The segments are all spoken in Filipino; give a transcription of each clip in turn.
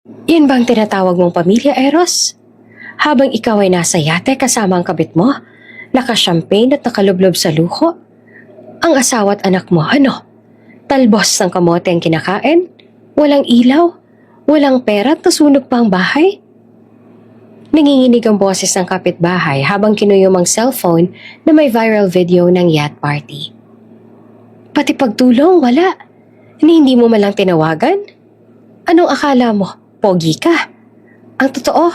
Yan bang tinatawag mong pamilya, Eros? Habang ikaw ay nasa yate kasama ang kabit mo, naka-champagne at nakalublob sa luho, ang asawa at anak mo, ano? Talbos ng kamote ang kinakain? Walang ilaw? Walang pera at nasunog pa ang bahay? Nanginginig ang boses ng kapitbahay habang kinuyom ang cellphone na may viral video ng yacht party. Pati pagtulong, wala. Hindi mo malang tinawagan? Anong akala mo? Pogi ka? Ang totoo,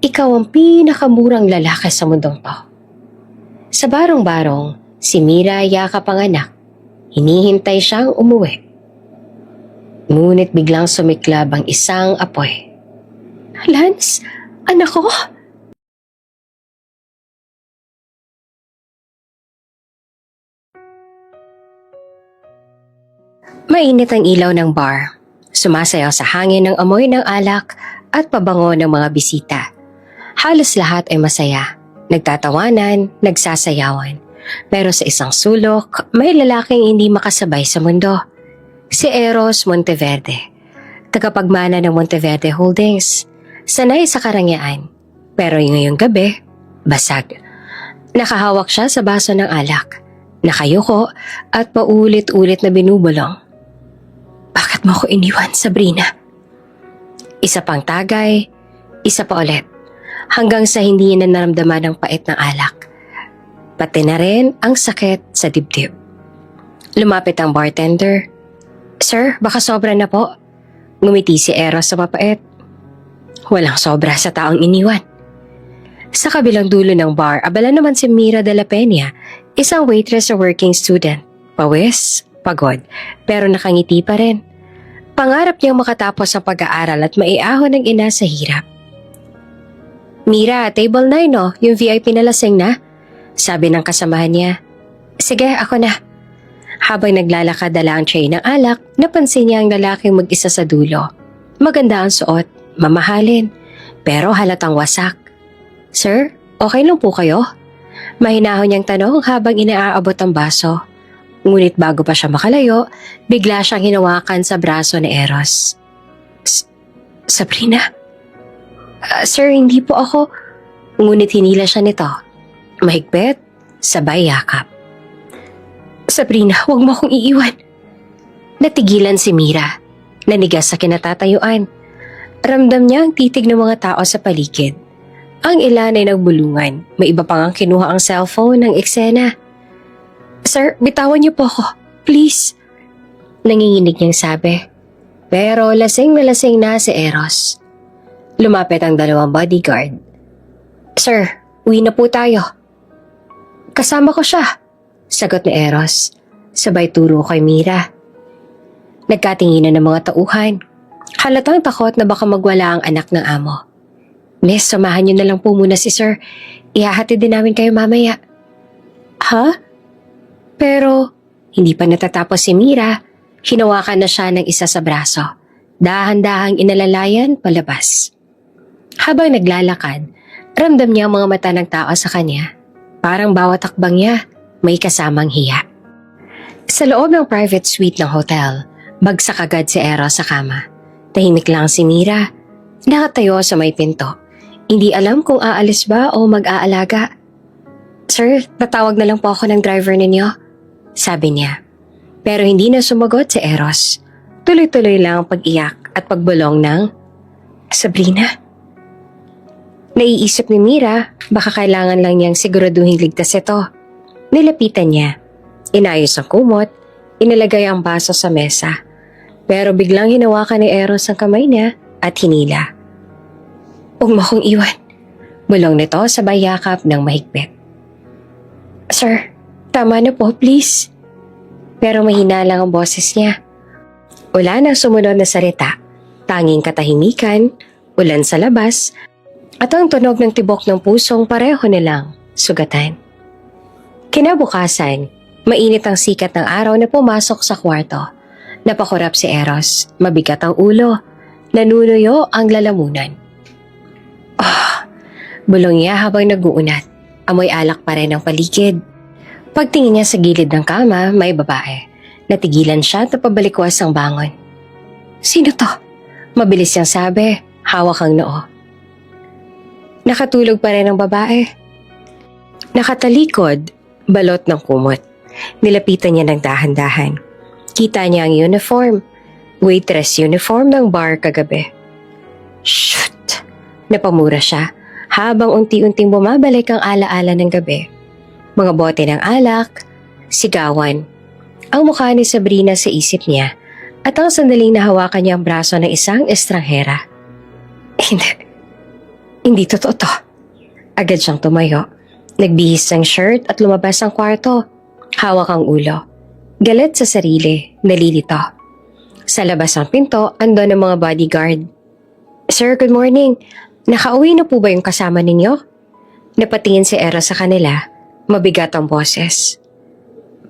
ikaw ang pinakamurang lalaki sa mundong to. Sa barong-barong, si Mira yakap ang anak. Hinihintay siyang umuwi. Ngunit biglang sumiklab ang isang apoy. Lance, anak ko? Mainit ang ilaw ng bar. Sumasayaw sa hangin ng amoy ng alak at pabango ng mga bisita. Halos lahat ay masaya. Nagtatawanan, nagsasayawan. Pero sa isang sulok, may lalaking hindi makasabay sa mundo. Si Eros Monteverde, tagapagmana ng Monteverde Holdings. Sanay sa karangyaan, pero ngayong gabi, basag. Nakahawak siya sa baso ng alak, nakayuko at paulit-ulit na binubulong. Bakit mo ako iniwan, Sabrina? Isa pang tagay, isa pa ulit, hanggang sa hindi na naramdaman ang pait ng alak. Pati na rin ang sakit sa dibdib. Lumapit ang bartender. Sir, baka sobra na po. Ngumiti si Eros sa mapait. Walang sobra sa taong iniwan. Sa kabilang dulo ng bar, abala naman si Mira de la Peña, isang waitress sa working student. Pawis, pagod, pero nakangiti pa rin. Pangarap niyang makatapos ang pag-aaral at maiahon ng ina sa hirap. Mira, table 9 no, yung VIP na lasing na. Sabi ng kasamahan niya. Sige, ako na. Habang naglalakad dala ang tray ng alak, napansin niya ang lalaking mag-isa sa dulo. Maganda ang suot, mamahalin, pero halatang wasak. Sir, okay lang po kayo? Mahinahon niyang tanong habang inaaabot ang baso. Ngunit bago pa siya makalayo, bigla siyang hinawakan sa braso ni Eros. Sabrina? Sir, hindi po ako. Ngunit hinila siya nito. Mahigpit, sabay yakap. Sabrina, huwag mo akong iiwan. Natigilan si Mira. Nanigas sa kinatatayuan. Ramdam niya ang titig ng mga tao sa paligid. Ang ilan ay nagbulungan. May iba pang kinuha ang cellphone ng eksena. Sir, bitawan niyo po ako. Please. Nanginginig niyang sabi. Pero lasing na si Eros. Lumapit ang dalawang bodyguard. Sir, uwi na po tayo. Kasama ko siya, sagot ni Eros. Sabay turo kay Mira. Nagkatinginan ng mga tauhan. Halatang takot na baka magwala ang anak ng amo. Miss, samahan niyo na lang po muna si Sir. Ihahatid din namin kayo mamaya. Ha? Pero, hindi pa natatapos si Mira. Hinawakan na siya ng isa sa braso. Dahan-dahang inalalayan palabas. Habang naglalakad, ramdam niya ang mga mata ng tao sa kanya. Parang bawat takbang niya, may kasamang hiya. Sa loob ng private suite ng hotel, bagsak agad si Eros sa kama. Tahimik lang si Mira. Nakatayo sa may pinto. Hindi alam kung aalis ba o mag-aalaga. Sir, tatawag na lang po ako ng driver ninyo, sabi niya. Pero hindi na sumagot si Eros. Tuloy-tuloy lang ang pag-iyak at pagbulong ng Sabrina. Naiisip ni Mira, baka kailangan lang niyang siguraduhing ligtas ito. Nilapitan niya. Inayos ang kumot, inilagay ang baso sa mesa. Pero biglang hinawakan ni Eros ang kamay niya at hinila. Huwag mo akong iwan. Bulong nito sabay yakap ng mahigpit. Sir, tama na po, please. Pero mahina lang ang boses niya. Wala nang sumunod na salita. Tanging katahimikan, ulan sa labas, at ang tunog ng tibok ng pusong pareho nilang sugatan. Kinabukasan, mainit ang sikat ng araw na pumasok sa kwarto. Napakurap si Eros, mabigat ang ulo, nanunuyo ang lalamunan. Bulong niya habang nag-uunat. Amoy alak pa rin ang paligid. Pagtingin niya sa gilid ng kama, may babae. Natigilan siya at napabalikwas ang bangon. Sino to? Mabilis niyang sabi, hawak ang noo. Nakatulog pa rin ang babae. Nakatalikod, balot ng kumot. Nilapitan niya ng dahan-dahan. Kita niya ang uniform. Waitress uniform ng bar kagabi. Shoot! Napamura siya habang unti-unting bumabalik ang alaala ng gabi. Mga bote ng alak, sigawan. Ang mukha ni Sabrina sa isip niya at ang sandaling nahawakan niya ang braso ng isang estranghera. Hindi totoo to. Agad siyang tumayo. Nagbihis ng shirt at lumabas ang kwarto. Hawak ang ulo. Galit sa sarili, nalilito. Sa labas ng pinto, andon ang mga bodyguard. Sir, good morning. Nakauwi na po ba yung kasama ninyo? Napatingin si Eros sa kanila. Mabigat ang boses.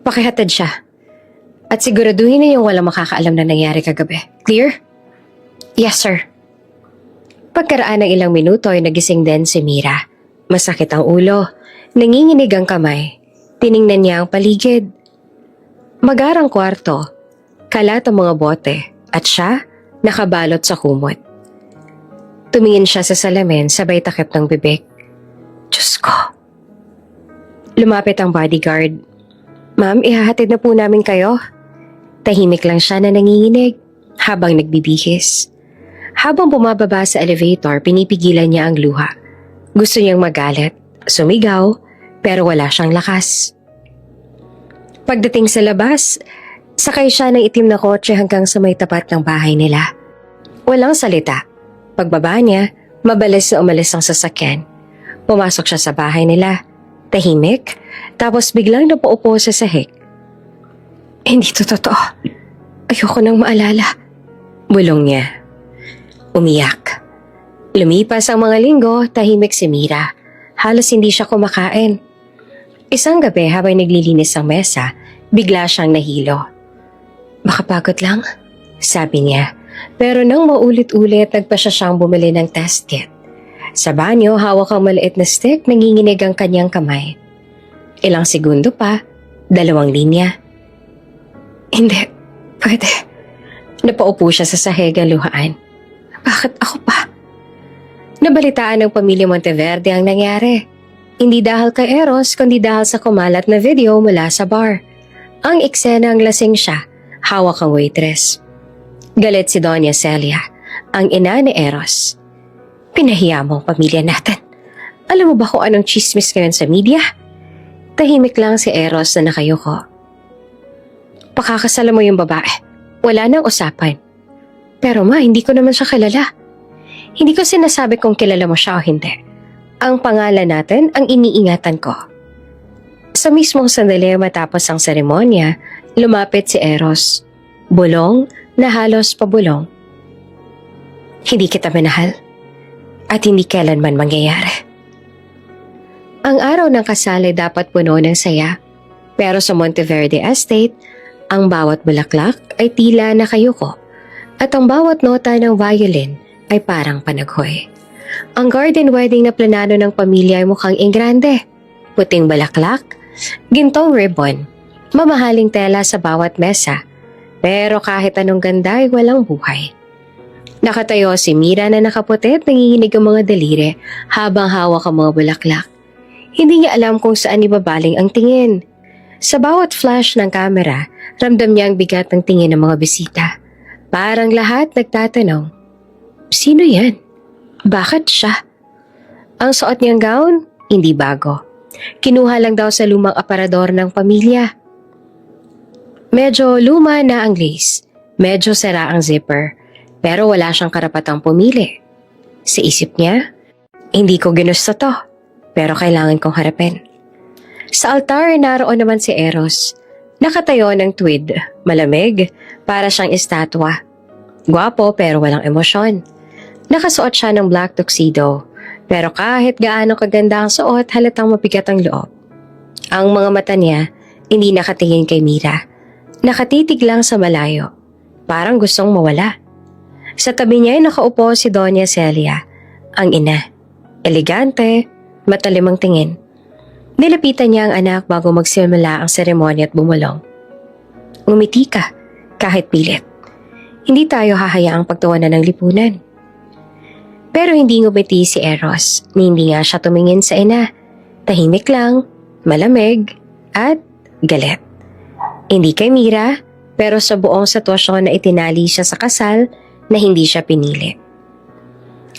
Pakihatid siya. At siguraduhin na yung walang makakaalam na nangyari kagabi. Clear? Yes, sir. Pagkaraan ng ilang minuto ay nagising din si Mira. Masakit ang ulo. Nanginginig ang kamay. Tiningnan niya ang paligid. Magarang kwarto. Kalat ang mga bote. At siya, nakabalot sa kumot. Tumingin siya sa salamin sabay takip ng bibig. Diyos ko. Lumapit ang bodyguard. Ma'am, ihahatid na po namin kayo. Tahimik lang siya na nanginginig habang nagbibihis. Habang bumababa sa elevator, pinipigilan niya ang luha. Gusto niyang magalit, sumigaw, pero wala siyang lakas. Pagdating sa labas, sakay siya ng itim na kotse hanggang sa may tapat ng bahay nila. Walang salita. Pagbaba niya, mabalis na umalis ang sasakyan. Pumasok siya sa bahay nila. Tahimik, tapos biglang napaupo sa sahig. Hindi to totoo. Ayoko nang maalala. Bulong niya. Umiyak. Lumipas ang mga linggo, tahimik si Mira. Halos hindi siya kumakain. Isang gabi habang naglilinis ang mesa, bigla siyang nahilo. Baka pagod lang, sabi niya. Pero nang maulit-ulit, nagpa siyang bumili ng test kit. Sa banyo, hawak ang maliit na stick, nanginginig ang kanyang kamay. Ilang segundo pa, 2 linya. Hindi, pwede. Napaupo siya sa sahig ang luhaan. Bakit ako pa? Nabalitaan ng pamilya Monteverde ang nangyari. Hindi dahil kay Eros, kundi dahil sa kumalat na video mula sa bar. Ang eksena ang lasing siya, hawak ang waitress. Galit si Doña Celia, ang ina ni Eros. Pinahiya mo ang pamilya natin. Alam mo ba kung anong chismis ngayon sa media? Tahimik lang si Eros na nakayuko. Pakakasalan mo yung babae. Wala nang usapan. Pero ma, hindi ko naman siya kilala. Hindi ko sinasabi kung kilala mo siya o hindi. Ang pangalan natin ang iniingatan ko. Sa mismong sandali matapos ang seremonya, lumapit si Eros. Bulong na halos pabulong. Hindi kita minahal. At hindi kailanman mangyayari. Ang araw ng kasal ay dapat puno ng saya. Pero sa Monteverde Estate, ang bawat bulaklak ay tila nakayuko. At ang bawat nota ng violin ay parang panaghoy. Ang garden wedding na planado ng pamilya ay mukhang ingrande. Puting balaklak, gintong ribbon, mamahaling tela sa bawat mesa. Pero kahit anong ganda ay walang buhay. Nakatayo si Mira na nakaputi at nanginginig ang mga daliri habang hawak ang mga bulaklak. Hindi niya alam kung saan ibabaling ang tingin. Sa bawat flash ng kamera, ramdam niya ang bigat ng tingin ng mga bisita. Parang lahat nagtatanong, sino yan? Bakit siya? Ang suot niyang gown, hindi bago. Kinuha lang daw sa lumang aparador ng pamilya. Medyo luma na ang lace, medyo sira ang zipper, pero wala siyang karapatang pumili. Sa isip niya, hindi ko ginusto to, pero kailangan kong harapin. Sa altar, naroon naman si Eros. Nakatayo ng tweed, malamig, para siyang estatwa. Gwapo pero walang emosyon. Nakasuot siya ng black tuxedo, pero kahit gaano kaganda ang suot, halatang mabigat ang loob. Ang mga mata niya, hindi nakatingin kay Mira. Nakatitig lang sa malayo, parang gustong mawala. Sa tabi niya ay nakaupo si Doña Celia, ang ina. Elegante, matalim ang tingin. Nilapitan niya ang anak bago magsimula ang seremonya at bumulong. Ngumiti ka, kahit pilit. hindi tayo hahayaang pagtawanan ng lipunan. Pero hindi ngumiti si Eros, ni hindi nga siya tumingin sa ina. Tahimik lang, malamig, at galit. Hindi kay Mira, pero sa buong sitwasyon na itinali siya sa kasal na hindi siya pinili.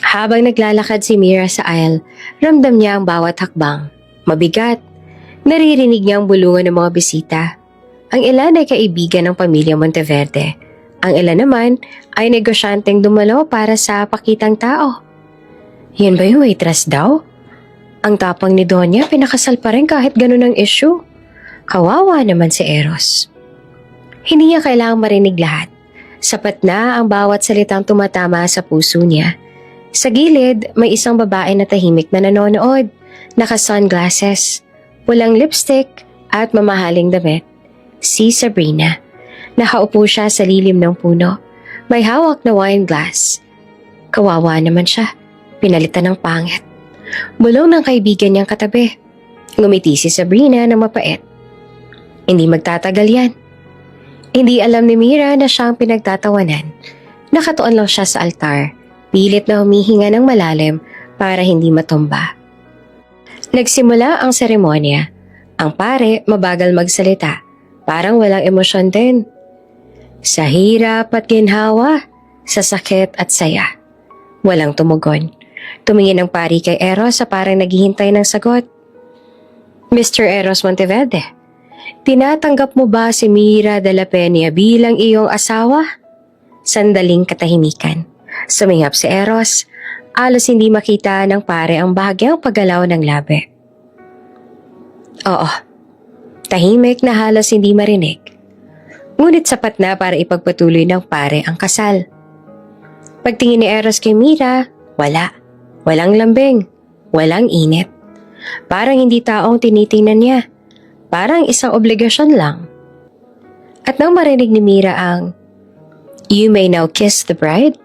Habang naglalakad si Mira sa aisle, ramdam niya ang bawat hakbang. Mabigat. Naririnig niya ang bulungan ng mga bisita. Ang ilan ay kaibigan ng pamilya Monteverde. Ang ilan naman ay negosyanteng dumalo para sa pakitang tao. Yan ba yung waitress daw? Ang tapang ni Donya, pinakasal pa rin kahit ganun ang issue. Kawawa naman si Eros. Hindi niya kailangang marinig lahat. Sapat na ang bawat salitang tumatama sa puso niya. Sa gilid, may isang babae na tahimik na nanonood. Naka-sunglasses, walang lipstick at mamahaling damit. Si Sabrina. Nakaupo siya sa lilim ng puno. May hawak na wine glass. Kawawa naman siya. Pinalitan ng pangit. Bulong ng kaibigan niyang katabi. Ngumiti si Sabrina na mapait. Hindi magtatagal yan. Hindi alam ni Mira na siya ang pinagtatawanan. Nakatuon lang siya sa altar. Pilit na humihinga ng malalim para hindi matumba. Nagsimula ang seremonya. Ang pare mabagal magsalita. Parang walang emosyon din. Sa hirap at ginhawa, sa sakit at saya. Walang tumugon. Tumingin ang pari kay Eros sa parang naghihintay ng sagot. Mr. Eros Monteverde, tinatanggap mo ba si Mira de la Peña bilang iyong asawa? Sandaling katahimikan. Sumingap si Eros. Alos hindi makita ng pare ang bahagyang paggalaw ng labi. Oo. Tahimik na halos hindi marinig. Ngunit sapat na para ipagpatuloy ng pare ang kasal. Pagtingin ni Eros kay Mira, wala. Walang lambing. Walang init. Parang hindi taong tinitingnan niya. Parang isang obligasyon lang. At nang marinig ni Mira ang, "You may now kiss the bride,"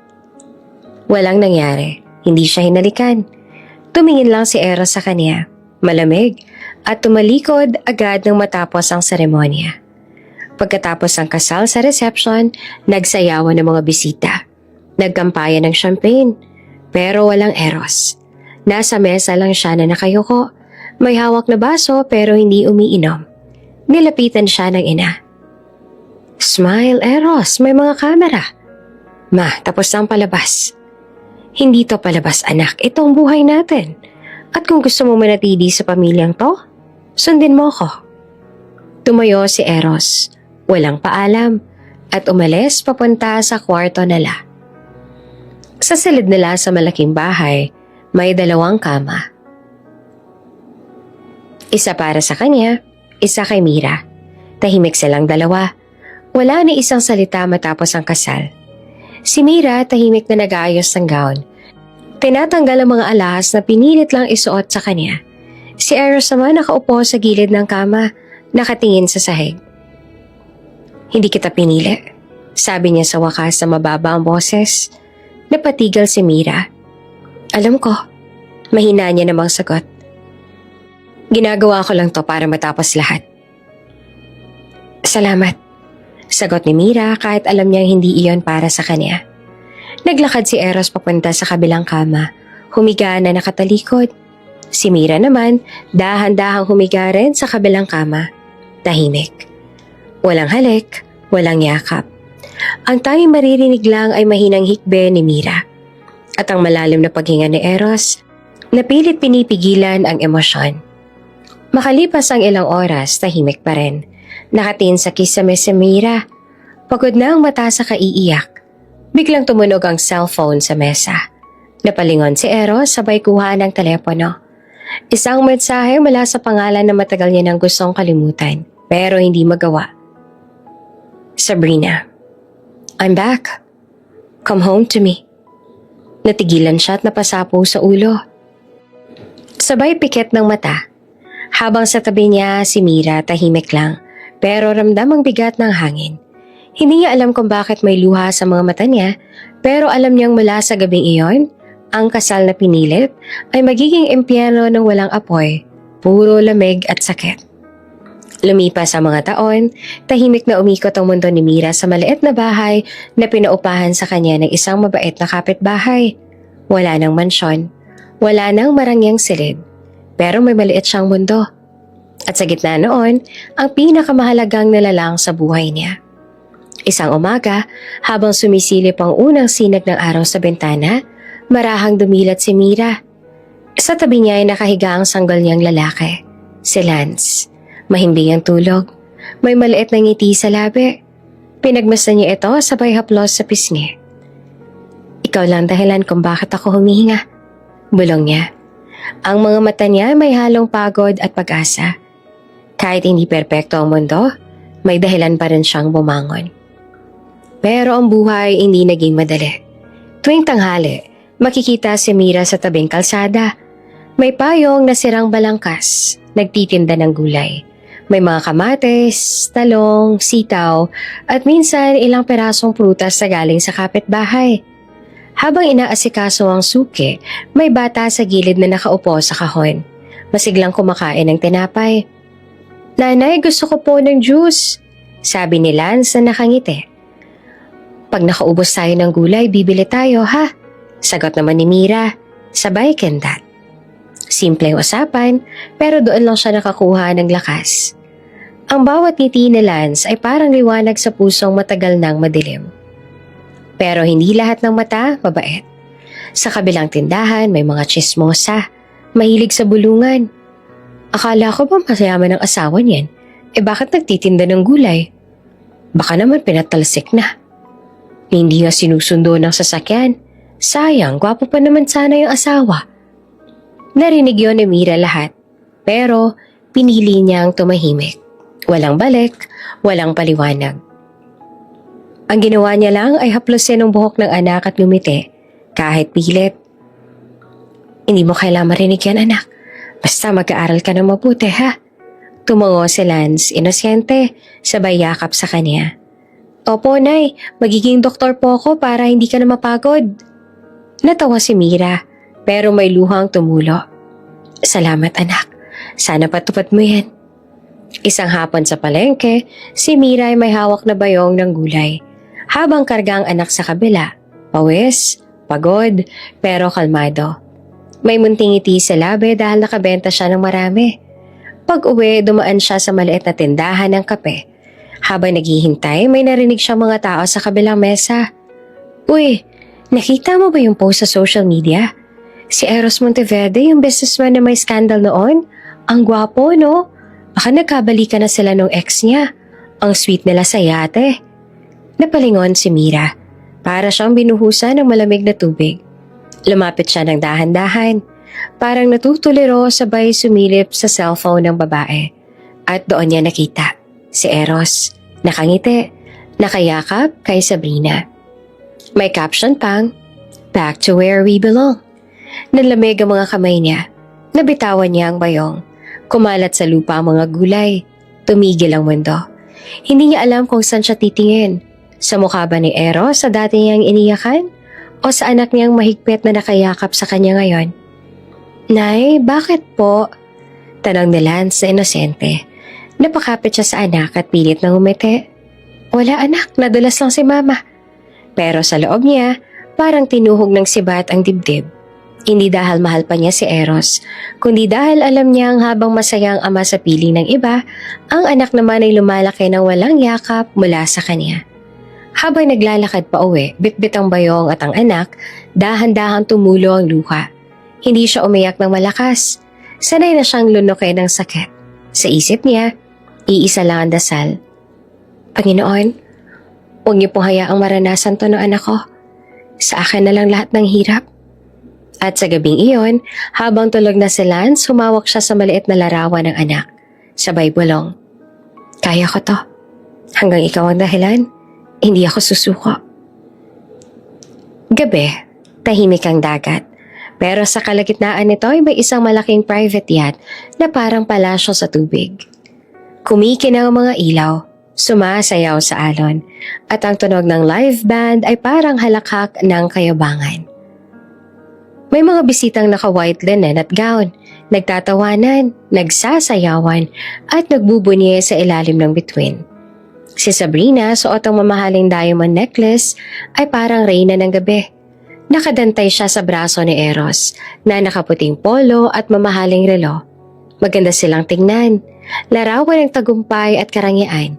walang nangyari. Hindi siya hinalikan. Tumingin lang si Eros sa kanya, malamig, at tumalikod agad nang matapos ang seremonya. Pagkatapos ang kasal sa reception, nagsayawan ng mga bisita. Nagkampayan ng champagne, pero walang Eros. Nasa mesa lang siya na nakayuko. May hawak na baso pero hindi umiinom. Nilapitan siya ng ina. "Smile, Eros, may mga kamera." "Ma, tapos na ang palabas." "Hindi to palabas, anak. Ito ang buhay natin. At kung gusto mo manatili sa pamilyang to, sundin mo ko." Tumayo si Eros, walang paalam, at umalis papunta sa kwarto nila. Sa silid nila sa malaking bahay, may 2 kama. Isa para sa kanya, isa kay Mira. Tahimik silang dalawa. Wala ni isang salita matapos ang kasal. Si Mira tahimik na nag-aayos ng gown. Tinatanggal ang mga alahas na pinilit lang isuot sa kanya. Si Eros naman nakaupo sa gilid ng kama, nakatingin sa sahig. "Hindi kita pinili," sabi niya sa wakas sa mababa ang boses. Napatigal si Mira. "Alam ko," mahina niya namang sagot. "Ginagawa ko lang to para matapos lahat." "Salamat," sagot ni Mira kahit alam niyang hindi iyon para sa kanya. Naglakad si Eros papunta sa kabilang kama, humiga na nakatalikod. Si Mira naman, dahan-dahang humiga rin sa kabilang kama. Tahimik. Walang halik, walang yakap. Ang tanging maririnig lang ay mahinang hikbe ni Mira. At ang malalim na paghinga ni Eros, napilit pinipigilan ang emosyon. Makalipas ang ilang oras, tahimik pa rin. Nakatingin sa kisame si Mira. Pagod na ang mata sa kaiiyak. Biglang tumunog ang cellphone sa mesa. Napalingon si Eros sabay kuha ng telepono. Isang mensahe mula sa pangalan na matagal niya nang gustong kalimutan, pero hindi magawa. "Sabrina, I'm back. Come home to me." Natigilan siya at napasapo sa ulo. Sabay pikit ng mata. Habang sa tabi niya si Mira tahimik lang, pero ramdam ang bigat ng hangin. Hindi niya alam kung bakit may luha sa mga mata niya, pero alam niyang mula sa gabing iyon, ang kasal na pinilit ay magiging impyerno ng walang apoy, puro lamig at sakit. Lumipas ang mga taon, tahimik na umikot ang mundo ni Mira sa maliit na bahay na pinaupahan sa kanya ng isang mabait na kapitbahay. Wala nang mansyon, wala nang marangyang silid, pero may maliit siyang mundo. At sa gitna noon, ang pinakamahalagang nilalang sa buhay niya. Isang umaga, habang sumisilip ang unang sinag ng araw sa bintana, marahang dumilat si Mira. Sa tabi niya ay nakahiga ang sanggol niyang lalaki, si Lance. Mahimbing ang tulog. May maliit na ngiti sa labi. Pinagmasdan niya ito sabay haplos sa pisngi. Ikaw lang dahilan kung bakit ako humihinga. Bulong niya. Ang mga mata niya may halong pagod at pag-asa. Kahit hindi perpekto ang mundo, may dahilan pa rin siyang bumangon. Pero ang buhay hindi naging madali. Tuwing tanghali, makikita si Mira sa tabing kalsada. May payong na sirang balangkas, nagtitinda ng gulay. May mga kamates, talong, sitaw, at minsan ilang perasong prutas na galing sa kapitbahay. Habang inaasikaso ang suki, may bata sa gilid na nakaupo sa kahon. Masiglang kumakain ng tinapay. Nanay, gusto ko po ng juice, sabi ni Lance na nakangiti. Pag nakaubos tayo ng gulay, bibili tayo ha? Sagot naman ni Mira, sabay kendat. Simpleng usapan, pero doon lang siya nakakuha ng lakas. Ang bawat ngiti ni Lance ay parang liwanag sa pusong matagal nang madilim. Pero hindi lahat ng mata mabait. Sa kabilang tindahan may mga tsismosa, mahilig sa bulungan. Akala ko ba masayaman ang asawa niyan? Bakit nagtitinda ng gulay? Baka naman pinatalsik na. Hindi nga sinusundo ng sasakyan. Sayang, gwapo pa naman sana yung asawa. Narinig yun ni Mira lahat, pero pinili niyang tumahimik. Walang balik, walang paliwanag. Ang ginawa niya lang ay haplosin ang buhok ng anak at ngumiti, kahit pilit. Hindi mo kailangan marinig yan, anak. Basta mag-aaral ka ng mabuti, ha? Tumango si Lance, inosyente, sabay yakap sa kanya. Opo, Nay. Magiging doktor po ako para hindi ka na mapagod. Natawa si Mira, pero may luhang tumulo. Salamat, anak. Sana patupad mo yan. Isang hapon sa palengke, si Mira ay may hawak na bayong ng gulay. Habang karga ang anak sa kabila, pawis, pagod, pero kalmado. May munting ngiti sa labi dahil nakabenta siya ng marami. Pag-uwi, dumaan siya sa maliit na tindahan ng kape. Habang naghihintay, may narinig siya mga tao sa kabilang mesa. Uy, nakita mo ba yung post sa social media? Si Eros Monteverde, yung businessman na may scandal noon? Ang gwapo, no? Baka nagkabalikan na sila nung ex niya. Ang sweet nila sa yate. Napalingon si Mira. Para siyang binuhusan ng malamig na tubig. Lumapit siya ng dahan-dahan. Parang natutuliro sabay sumilip sa cellphone ng babae. At doon niya nakita si Eros. Nakangiti, nakayakap kay Sabrina. May caption pang, "Back to where we belong." Nanlamig ang mga kamay niya. Nabitawan niya ang bayong. Kumalat sa lupa ang mga gulay. Tumigil ang mundo. Hindi niya alam kung saan siya titingin. Sa mukha ba ni Eros sa dati niyang iniyakan? O sa anak niyang mahigpit na nakayakap sa kanya ngayon? Nay, bakit po? Tanong ni Lance na inosente. Napakapit siya sa anak at pilit na umiti. Wala anak, nadulas lang si mama. Pero sa loob niya, parang tinuhog ng sibat ang dibdib. Hindi dahil mahal pa niya si Eros, kundi dahil alam niya ang habang masaya ang ama sa piling ng iba, ang anak naman ay lumalaki ng walang yakap mula sa kanya. Habang naglalakad pa uwi, bitbit ang bayong at ang anak, dahan-dahan tumulo ang luha. Hindi siya umiyak ng malakas. Sanay na siyang lunukin ng sakit. Sa isip niya, iisa lang ang dasal. Panginoon, huwag niyo pong hayaang maranasan to ng anak ko. Sa akin na lang lahat ng hirap. At sa gabing iyon, habang tulog na si Lance, humawak siya sa maliit na larawan ng anak. Sabay bulong. Kaya ko to. Hanggang ikaw ang dahilan, hindi ako susuko. Gabi, tahimik ang dagat. Pero sa kalagitnaan nito ay may isang malaking private yacht na parang palasyo sa tubig. Kumikinang ang mga ilaw, sumasayaw sa alon, at ang tunog ng live band ay parang halakhak ng kayabangan. May mga bisitang naka-white linen at gown, nagtatawanan, nagsasayawan at nagbubunye sa ilalim ng bituin. Si Sabrina, suot ang mamahaling diamond necklace, ay parang reyna ng gabi. Nakadantay siya sa braso ni Eros na nakaputing polo at mamahaling relo. Maganda silang tingnan, larawan ng tagumpay at karangyaan.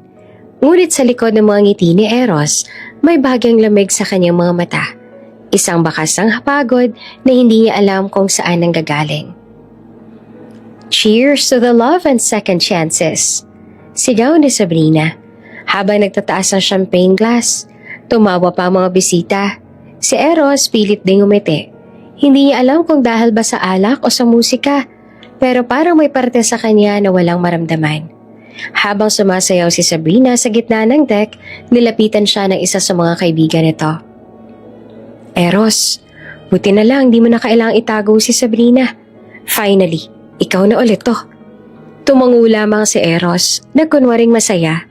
Ngunit sa likod ng mga ngiti ni Eros, may bagyang lamig sa kanyang mga mata. Isang bakas ng pagod na hindi niya alam kung saan nanggagaling. Cheers to the love and second chances! Sigaw ni Sabrina. Habang nagtataas ang champagne glass, tumawa pa ang mga bisita. Si Eros pilit ding umiti. Hindi niya alam kung dahil ba sa alak o sa musika, pero parang may parte sa kanya na walang maramdaman. Habang sumasayaw si Sabrina sa gitna ng deck, nilapitan siya ng isa sa mga kaibigan nito. Eros, buti na lang di mo na kailangang itago si Sabrina. Finally, ikaw na ulit to. Tumango lamang si Eros na kunwaring masaya,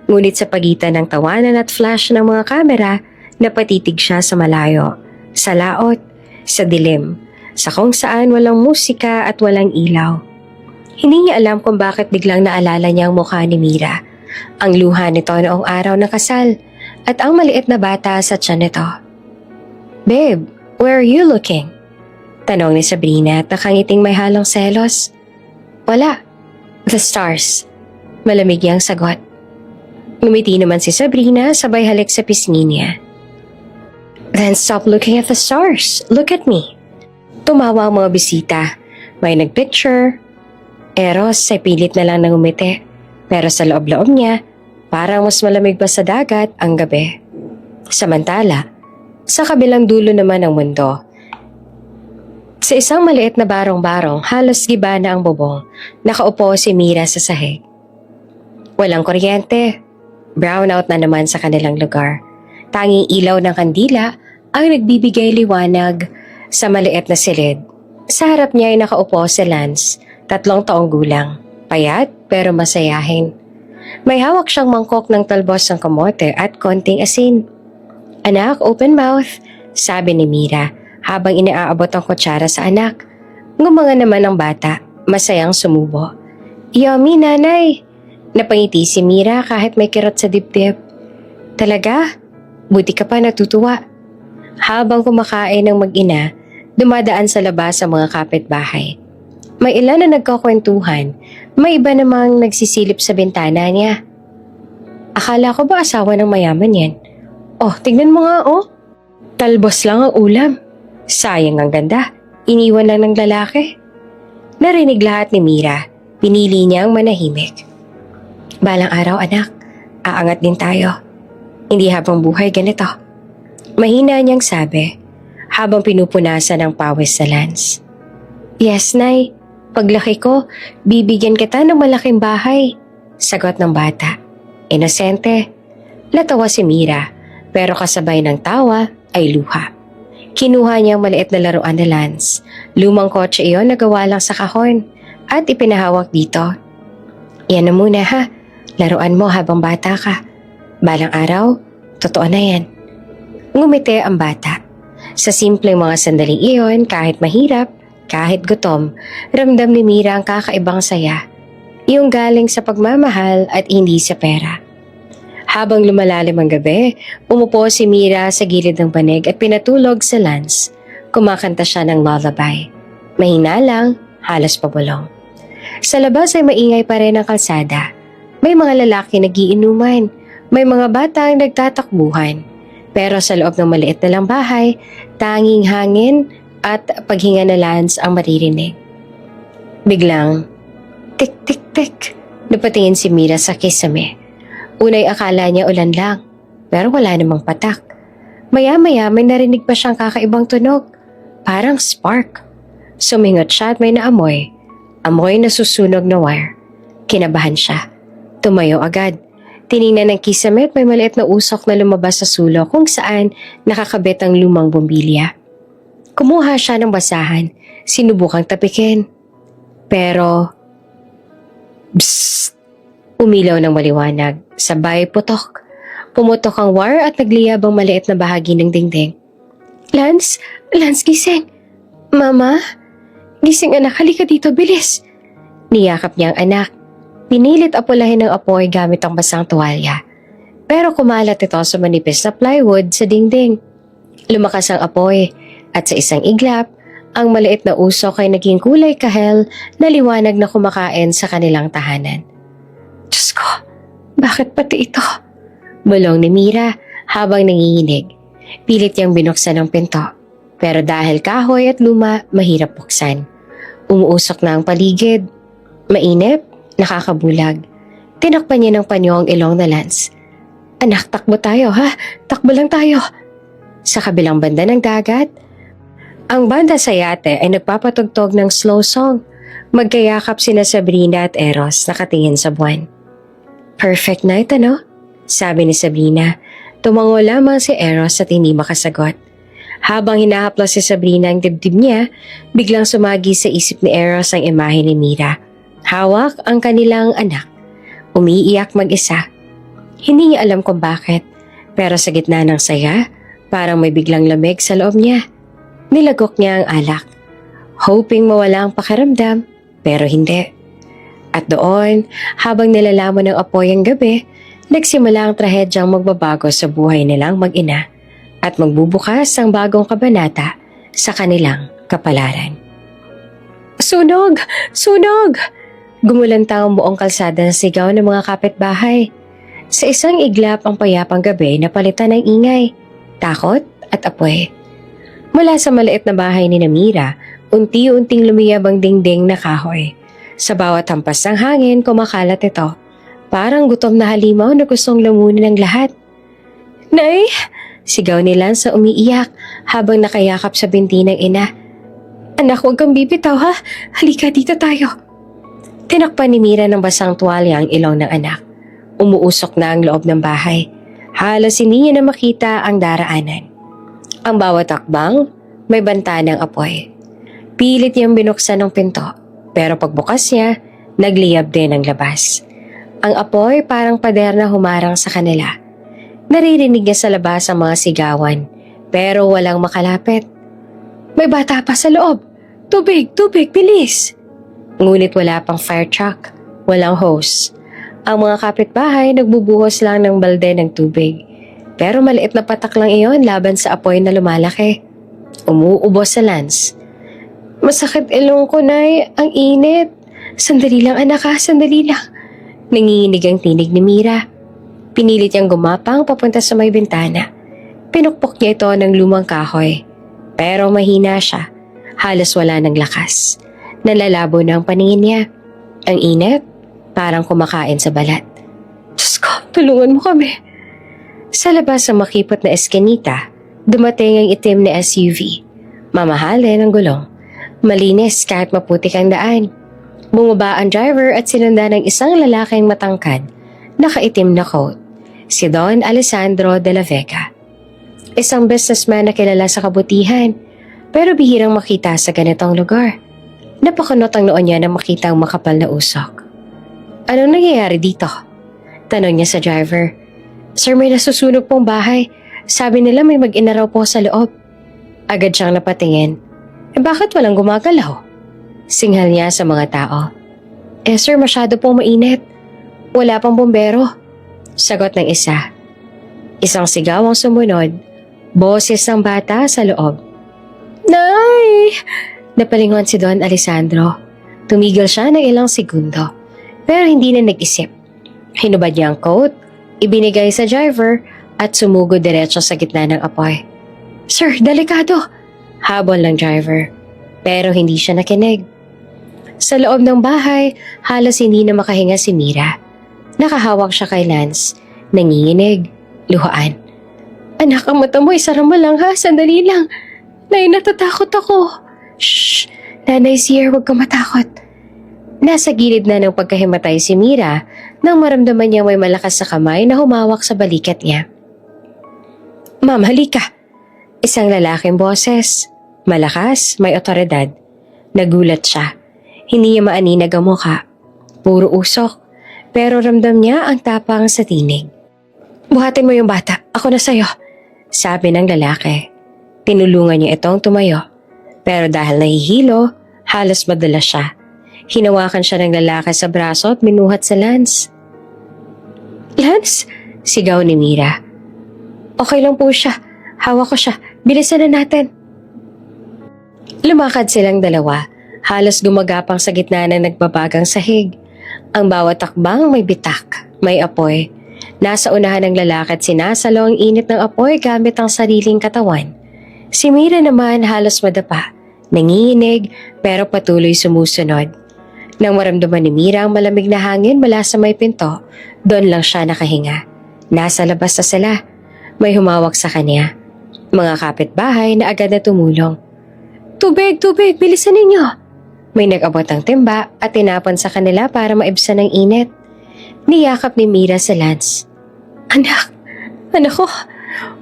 ngunit sa pagitan ng tawanan at flash ng mga kamera, napatitig siya sa malayo, sa laot, sa dilim, sa kung saan walang musika at walang ilaw. Hindi niya alam kung bakit biglang naalala niya ang mukha ni Mira, ang luha nito noong araw ng kasal, at ang maliit na bata sa tiyan nito. Babe, where are you looking? Tanong ni Sabrina at nakangiting may halong selos. Wala. The stars. Malamig niyang sagot. Ngumiti naman si Sabrina sabay halik sa pisngi niya. Then stop looking at the stars. Look at me. Tumawa ang mga bisita. May nagpicture. Eros ay pilit na lang nangumiti. Pero sa loob-loob niya, parang mas malamig pa sa dagat ang gabi. Samantala, sa kabilang dulo naman ng mundo, sa isang maliit na barong-barong halos giba na ang bubong, nakaupo si Mira sa sahig. Walang kuryente, brownout na naman sa kanilang lugar. Tanging ilaw ng kandila ang nagbibigay liwanag sa maliit na silid. Sa harap niya ay nakaupo si Lance, 3 taong gulang, payat pero masayahin. May hawak siyang mangkok ng talbos ng kamote at konting asin. Anak, open mouth, sabi ni Mira habang iniaabot ang kutsara sa anak. Ngumanga naman ang bata, masayang sumubo. Yummy, nanay! Napangiti si Mira kahit may kirot sa dibdib. Talaga? Buti ka pa natutuwa. Habang kumakain ng mag-ina, dumadaan sa labas ang mga kapitbahay. May ilan na nagkakwentuhan, may iba namang nagsisilip sa bintana niya. Akala ko ba asawa ng mayaman yan? Oh, tignan mo nga oh. Talbos lang ang ulam. Sayang ang ganda. Iniwan lang ng lalaki. Narinig lahat ni Mira. Pinili niyang manahimik. Balang araw anak, aangat din tayo. Hindi habang buhay ganito. Mahina niyang sabi habang pinupunasan ng pawis sa Lance. Yes, Nay. Paglaki ko, bibigyan kita ng malaking bahay. Sagot ng bata. Inosente. Natawa si Mira. Pero kasabay ng tawa ay luha. Kinuha niya ang maliit na laruan ni Lance. Lumang kotse iyon na gawa lang sa kahon at ipinahawak dito. Yan na muna ha, laruan mo habang bata ka. Balang araw, totoo na yan. Ngumiti ang bata. Sa simpleng mga sandaling iyon, kahit mahirap, kahit gutom, ramdam ni Mira ang kakaibang saya. Yung galing sa pagmamahal at hindi sa pera. Habang lumalalim ang gabi, umupo si Mira sa gilid ng panig at pinatulog sa Lance. Kumakanta siya ng lullaby. Mahina lang, halos pabulong. Sa labas ay maingay pa rin ang kalsada. May mga lalaki nagiinuman, may mga batang nagtatakbuhan. Pero sa loob ng maliit na lang bahay, tanging hangin at paghinga na Lance ang maririnig. Biglang, tik-tik-tik, napatingin si Mira sa kisame. Unay akala niya ulan lang, pero wala namang patak. Maya-maya may narinig pa siyang kakaibang tunog, parang spark. Sumingot siya at may naamoy. Amoy na susunog na wire. Kinabahan siya. Tumayo agad. Tiningnan ng kisame at may maliit na usok na lumabas sa sulok kung saan nakakabit ang lumang bombilya. Kumuha siya ng basahan, sinubukang tapikin. Pero, psst! Umilaw ng maliwanag, sabay putok. Pumutok ang wire at nagliyab ang maliit na bahagi ng dingding. Lance gising! Mama? Gising anak, halika dito, bilis. Niyakap niya ang anak. Pinilit apulahin ng apoy gamit ang basang tuwalya. Pero kumalat ito sa manipis na plywood sa dingding. Lumakas ang apoy at sa isang iglap, ang maliit na usok ay naging kulay kahel na liwanag na kumakain sa kanilang tahanan. Diyos ko, bakit pati ito? Bulong ni Mira habang nanginginig. Pilit niyang binuksan ang pinto. Pero dahil kahoy at luma, mahirap buksan. Umuusok na ang paligid. Mainip, nakakabulag. Tinakpan niya ng panyo ang ilong na Lance. Anak, takbo tayo ha? Takbo lang tayo. Sa kabilang banda ng dagat, ang banda sa yate ay nagpapatugtog ng slow song. Magkayakap sina Sabrina at Eros nakatingin sa buwan. Perfect night, ano? Sabi ni Sabrina. Tumango lamang si Eros at hindi makasagot. Habang hinahaplos si Sabrina ang dibdib niya, biglang sumagi sa isip ni Eros ang imahe ni Mira. Hawak ang kanilang anak. Umiiyak mag-isa. Hindi niya alam kung bakit, pero sa gitna ng saya, parang may biglang lamig sa loob niya. Nilagok niya ang alak, hoping mawala ang pakiramdam, pero hindi. At doon, habang nilalamon ng apoy ang gabi, nagsimula ang trahedyang magbabago sa buhay nilang mag-ina at magbubukas ang bagong kabanata sa kanilang kapalaran. Sunog! Sunog! Gumulanta ang buong kalsada ng sigaw ng mga kapitbahay. Sa isang iglap ang payapang gabi na palitan ng ingay, takot at apoy. Mula sa maliit na bahay ni Mira, unti-unting lumiyab ang dingding na kahoy. Sa bawat hampas ng hangin, kumakalat ito. Parang gutom na halimaw na gustong lamunin ng lahat. Nay! Sigaw ni Lance sa umiiyak habang nakayakap sa binti ng ina. Anak, huwag kang bibitaw ha. Halika dito tayo. Tinakpan ni Mira ng basang tuwalya ang ilong ng anak. Umuusok na ang loob ng bahay. Halos hindi niya na makita ang daraanan. Ang bawat akbang, may banta ng apoy. Pilit niyang binuksan ng pinto, pero pagbukas niya, nagliyab din ang labas. Ang apoy parang pader na humarang sa kanila. Naririnig niya sa labas ang mga sigawan, pero walang makalapit. May bata pa sa loob. Tubig, tubig, bilis! Ngunit wala pang fire truck, walang hose. Ang mga kapitbahay nagbubuhos lang ng balde ng tubig. Pero maliit na patak lang iyon laban sa apoy na lumalaki. Umuubos sa Lance. Masakit ilong ko, Nay. Ang init. Sandali lang anak ha, sandali lang. Nanginginig ang tinig ni Mira. Pinilit niyang gumapang papunta sa may bintana. Pinukpok niya ito ng lumang kahoy. Pero mahina siya. Halos wala ng lakas. Nalalabo na ang paningin niya. Ang init, parang kumakain sa balat. Diyos ko, tulungan mo kami. Sa labas ng makipot na eskinita, dumating ang itim na SUV. Mamahalin ang gulong. Malinis kahit maputik ang daan. Bumaba ang driver at sinunda ng isang lalaking matangkad, nakaitim na coat. Si Don Alessandro de la Vega. Isang businessman na kilala sa kabutihan, pero bihirang makita sa ganitong lugar. Napakunot ang noon niya na makita ang makapal na usok. Anong nangyayari dito? Tanong niya sa driver. Sir, may nasusunog pong bahay. Sabi nila may mag-ina raw po sa loob. Agad siyang napatingin. Bakit walang gumagalaw? Singhal niya sa mga tao. Sir, masyado pong mainit. Wala pang bombero. Sagot ng isa. Isang sigaw ang sumunod. Boses ng bata sa loob. Nay! Napalingon si Don Alessandro. Tumigil siya ng ilang segundo. Pero hindi na nag-isip. Hinubad niya ang coat, ibinigay sa driver at sumugod diretso sa gitna ng apoy. Sir, delikado! Habol ng driver. Pero hindi siya nakinig. Sa loob ng bahay, halos hindi na makahinga si Mira. Nakahawak siya kay Lance. Nanginginig. Luhaan. Anak, ang mata mo, isara mo lang ha. Sandali lang. Nay, natatakot ako. Shh! Nanay's here, huwag ka matakot. Nasa gilid na ng pagkahimatay si Mira nang maramdaman niya may malakas sa kamay na humawak sa balikat niya. Ma'am, halika. Isang lalaking boses. Malakas, may otoridad. Nagulat siya. Hindi niya maaninag ang mukha. Puro usok. Pero ramdam niya ang tapang sa tinig. Buhatin mo yung bata. Ako na sa'yo. Sabi ng lalaki. Tinulungan niya itong tumayo. Pero dahil nahihilo, halos madala siya. Hinawakan siya ng lalaki sa braso at minuhat sa Lance. "Lance?" sigaw ni Mira. "Okay lang po siya. Hawak ko siya. Bilisan na natin." Lumakad silang dalawa, halos gumagapang sa gitna ng nagbabagang sahig. Ang bawat takbang may bitak, may apoy. Nasa unahan ng lalaki at sinasalo ang init ng apoy gamit ang sariling katawan. Si Mira naman halos madapa, nanginginig pero patuloy sumusunod. Nang maramdaman ni Mira ang malamig na hangin mula sa may pinto, doon lang siya nakahinga. Nasa labas na sila. May humawak sa kanya. Mga kapitbahay na agad na tumulong. Tubig! Tubig! Bilisan ninyo!" May nag-abot ng timba at tinapon sa kanila para maibsan ng init. Niyakap ni Mira sa Lance. Anak! Anak ko!"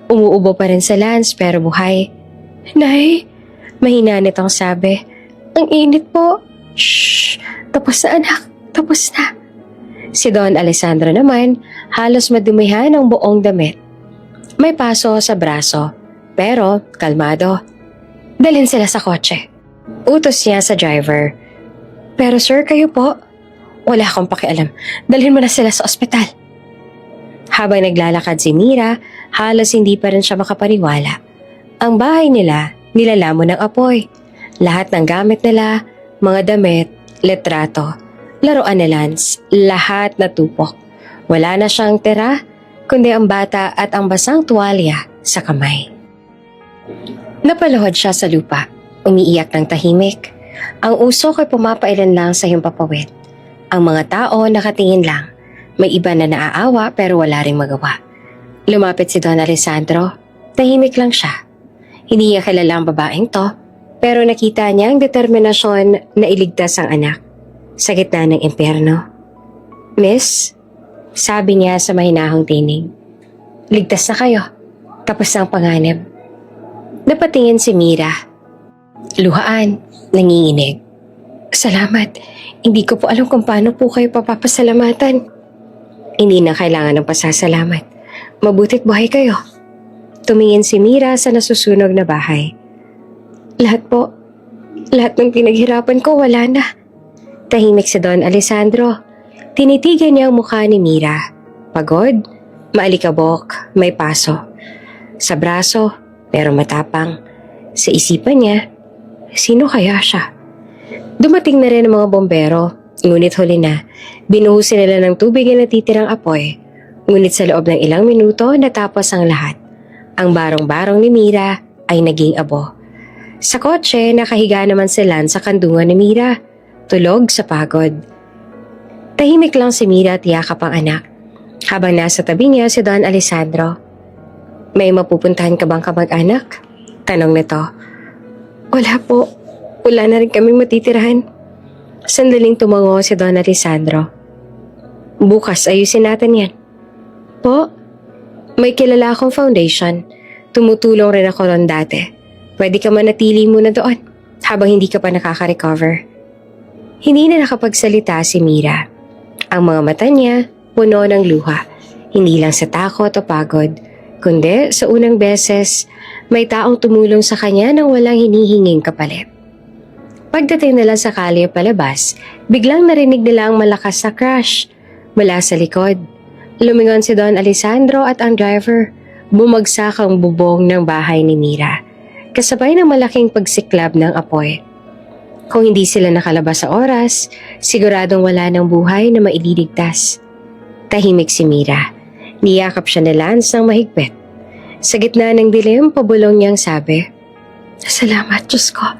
Umuubo pa rin sa Lance pero buhay. "Nay!" Mahina nitong sabi. "Ang init po." "Shh! Tapos na anak! Tapos na!" Si Don Alessandro naman halos madumihan ang buong damit. May paso sa braso pero kalmado. "Dalhin sila sa kotse." Utos niya sa driver. "Pero sir, kayo po?" "Wala akong pakialam. Dalhin mo na sila sa ospital." Habang naglalakad si Mira, halos hindi pa rin siya makapaniwala. Ang bahay nila, nilalamon ng apoy. Lahat ng gamit nila, mga damit, litrato, laruan ni Lance, lahat natupok. Wala na siyang tira, kundi ang bata at ang basang tuwalya sa kamay. Napaluhod siya sa lupa, umiiyak ng tahimik. Ang usok ay pumapailan lang sa himpapawid. Ang mga tao nakatingin lang. May iba na naaawa pero wala ring magawa. Lumapit si Don Alessandro. Tahimik lang siya. Hindi niya kilala ang babaeng to, pero nakita niya ang determinasyon na iligtas ang anak sa gitna ng impyerno. "Miss," sabi niya sa mahinahong tinig, "ligtas na kayo. Tapos na ang panganib." Napatingin si Mira. Luhaan, nanginginig. "Salamat. Hindi ko po alam kung paano po kayo papapasalamatan." "Hindi na kailangan ng pasasalamat. Mabuti't buhay kayo." Tumingin si Mira sa nasusunog na bahay. Lahat ng pinaghirapan ko wala na." Tahimik si Don Alessandro. Tinitigan niya ang mukha ni Mira. Pagod, maalikabok, may paso. Sa braso, pero matapang. Sa isipan niya, sino kaya siya? Dumating na rin ang mga bombero, ngunit huli na. Binuhusin nila ng tubig ang natitirang apoy. Ngunit sa loob ng ilang minuto natapos ang lahat. Ang barong-barong ni Mira ay naging abo. Sa kotse, nakahiga naman si Lance sa kandungan ni Mira. Tulog sa pagod. Tahimik lang si Mira at yakap ang anak. Habang nasa tabi niya si Don Alessandro. "May mapupuntahan ka bang kamag-anak?" tanong nito. "Wala po. Wala na rin kaming matitirahan." Sandaling tumango si Don Alessandro. "Bukas ayusin natin yan." "Po? May kilala akong foundation. Tumutulong rin ako ron dati. Pwede ka manatili muna doon habang hindi ka pa nakaka-recover." Hindi na nakapagsalita si Mira. Ang mga mata niya puno ng luha. Hindi lang sa takot o pagod, kundi sa unang beses may taong tumulong sa kanya nang walang hinihinging kapalit. Pagdating nila sa kalye palabas, biglang narinig nila ang malakas na crash mula sa likod. Lumingon si Don Alessandro at ang driver. Bumagsak ang bubong ng bahay ni Mira, kasabay ng malaking pagsiklab ng apoy. Kung hindi sila nakalabas sa oras, siguradong wala ng buhay na maililigtas. Tahimik si Mira. Niyakap siya ni Lance ng mahigpit. Sa gitna ng dilim, pabulong niyang sabi, "Salamat, Diyos ko.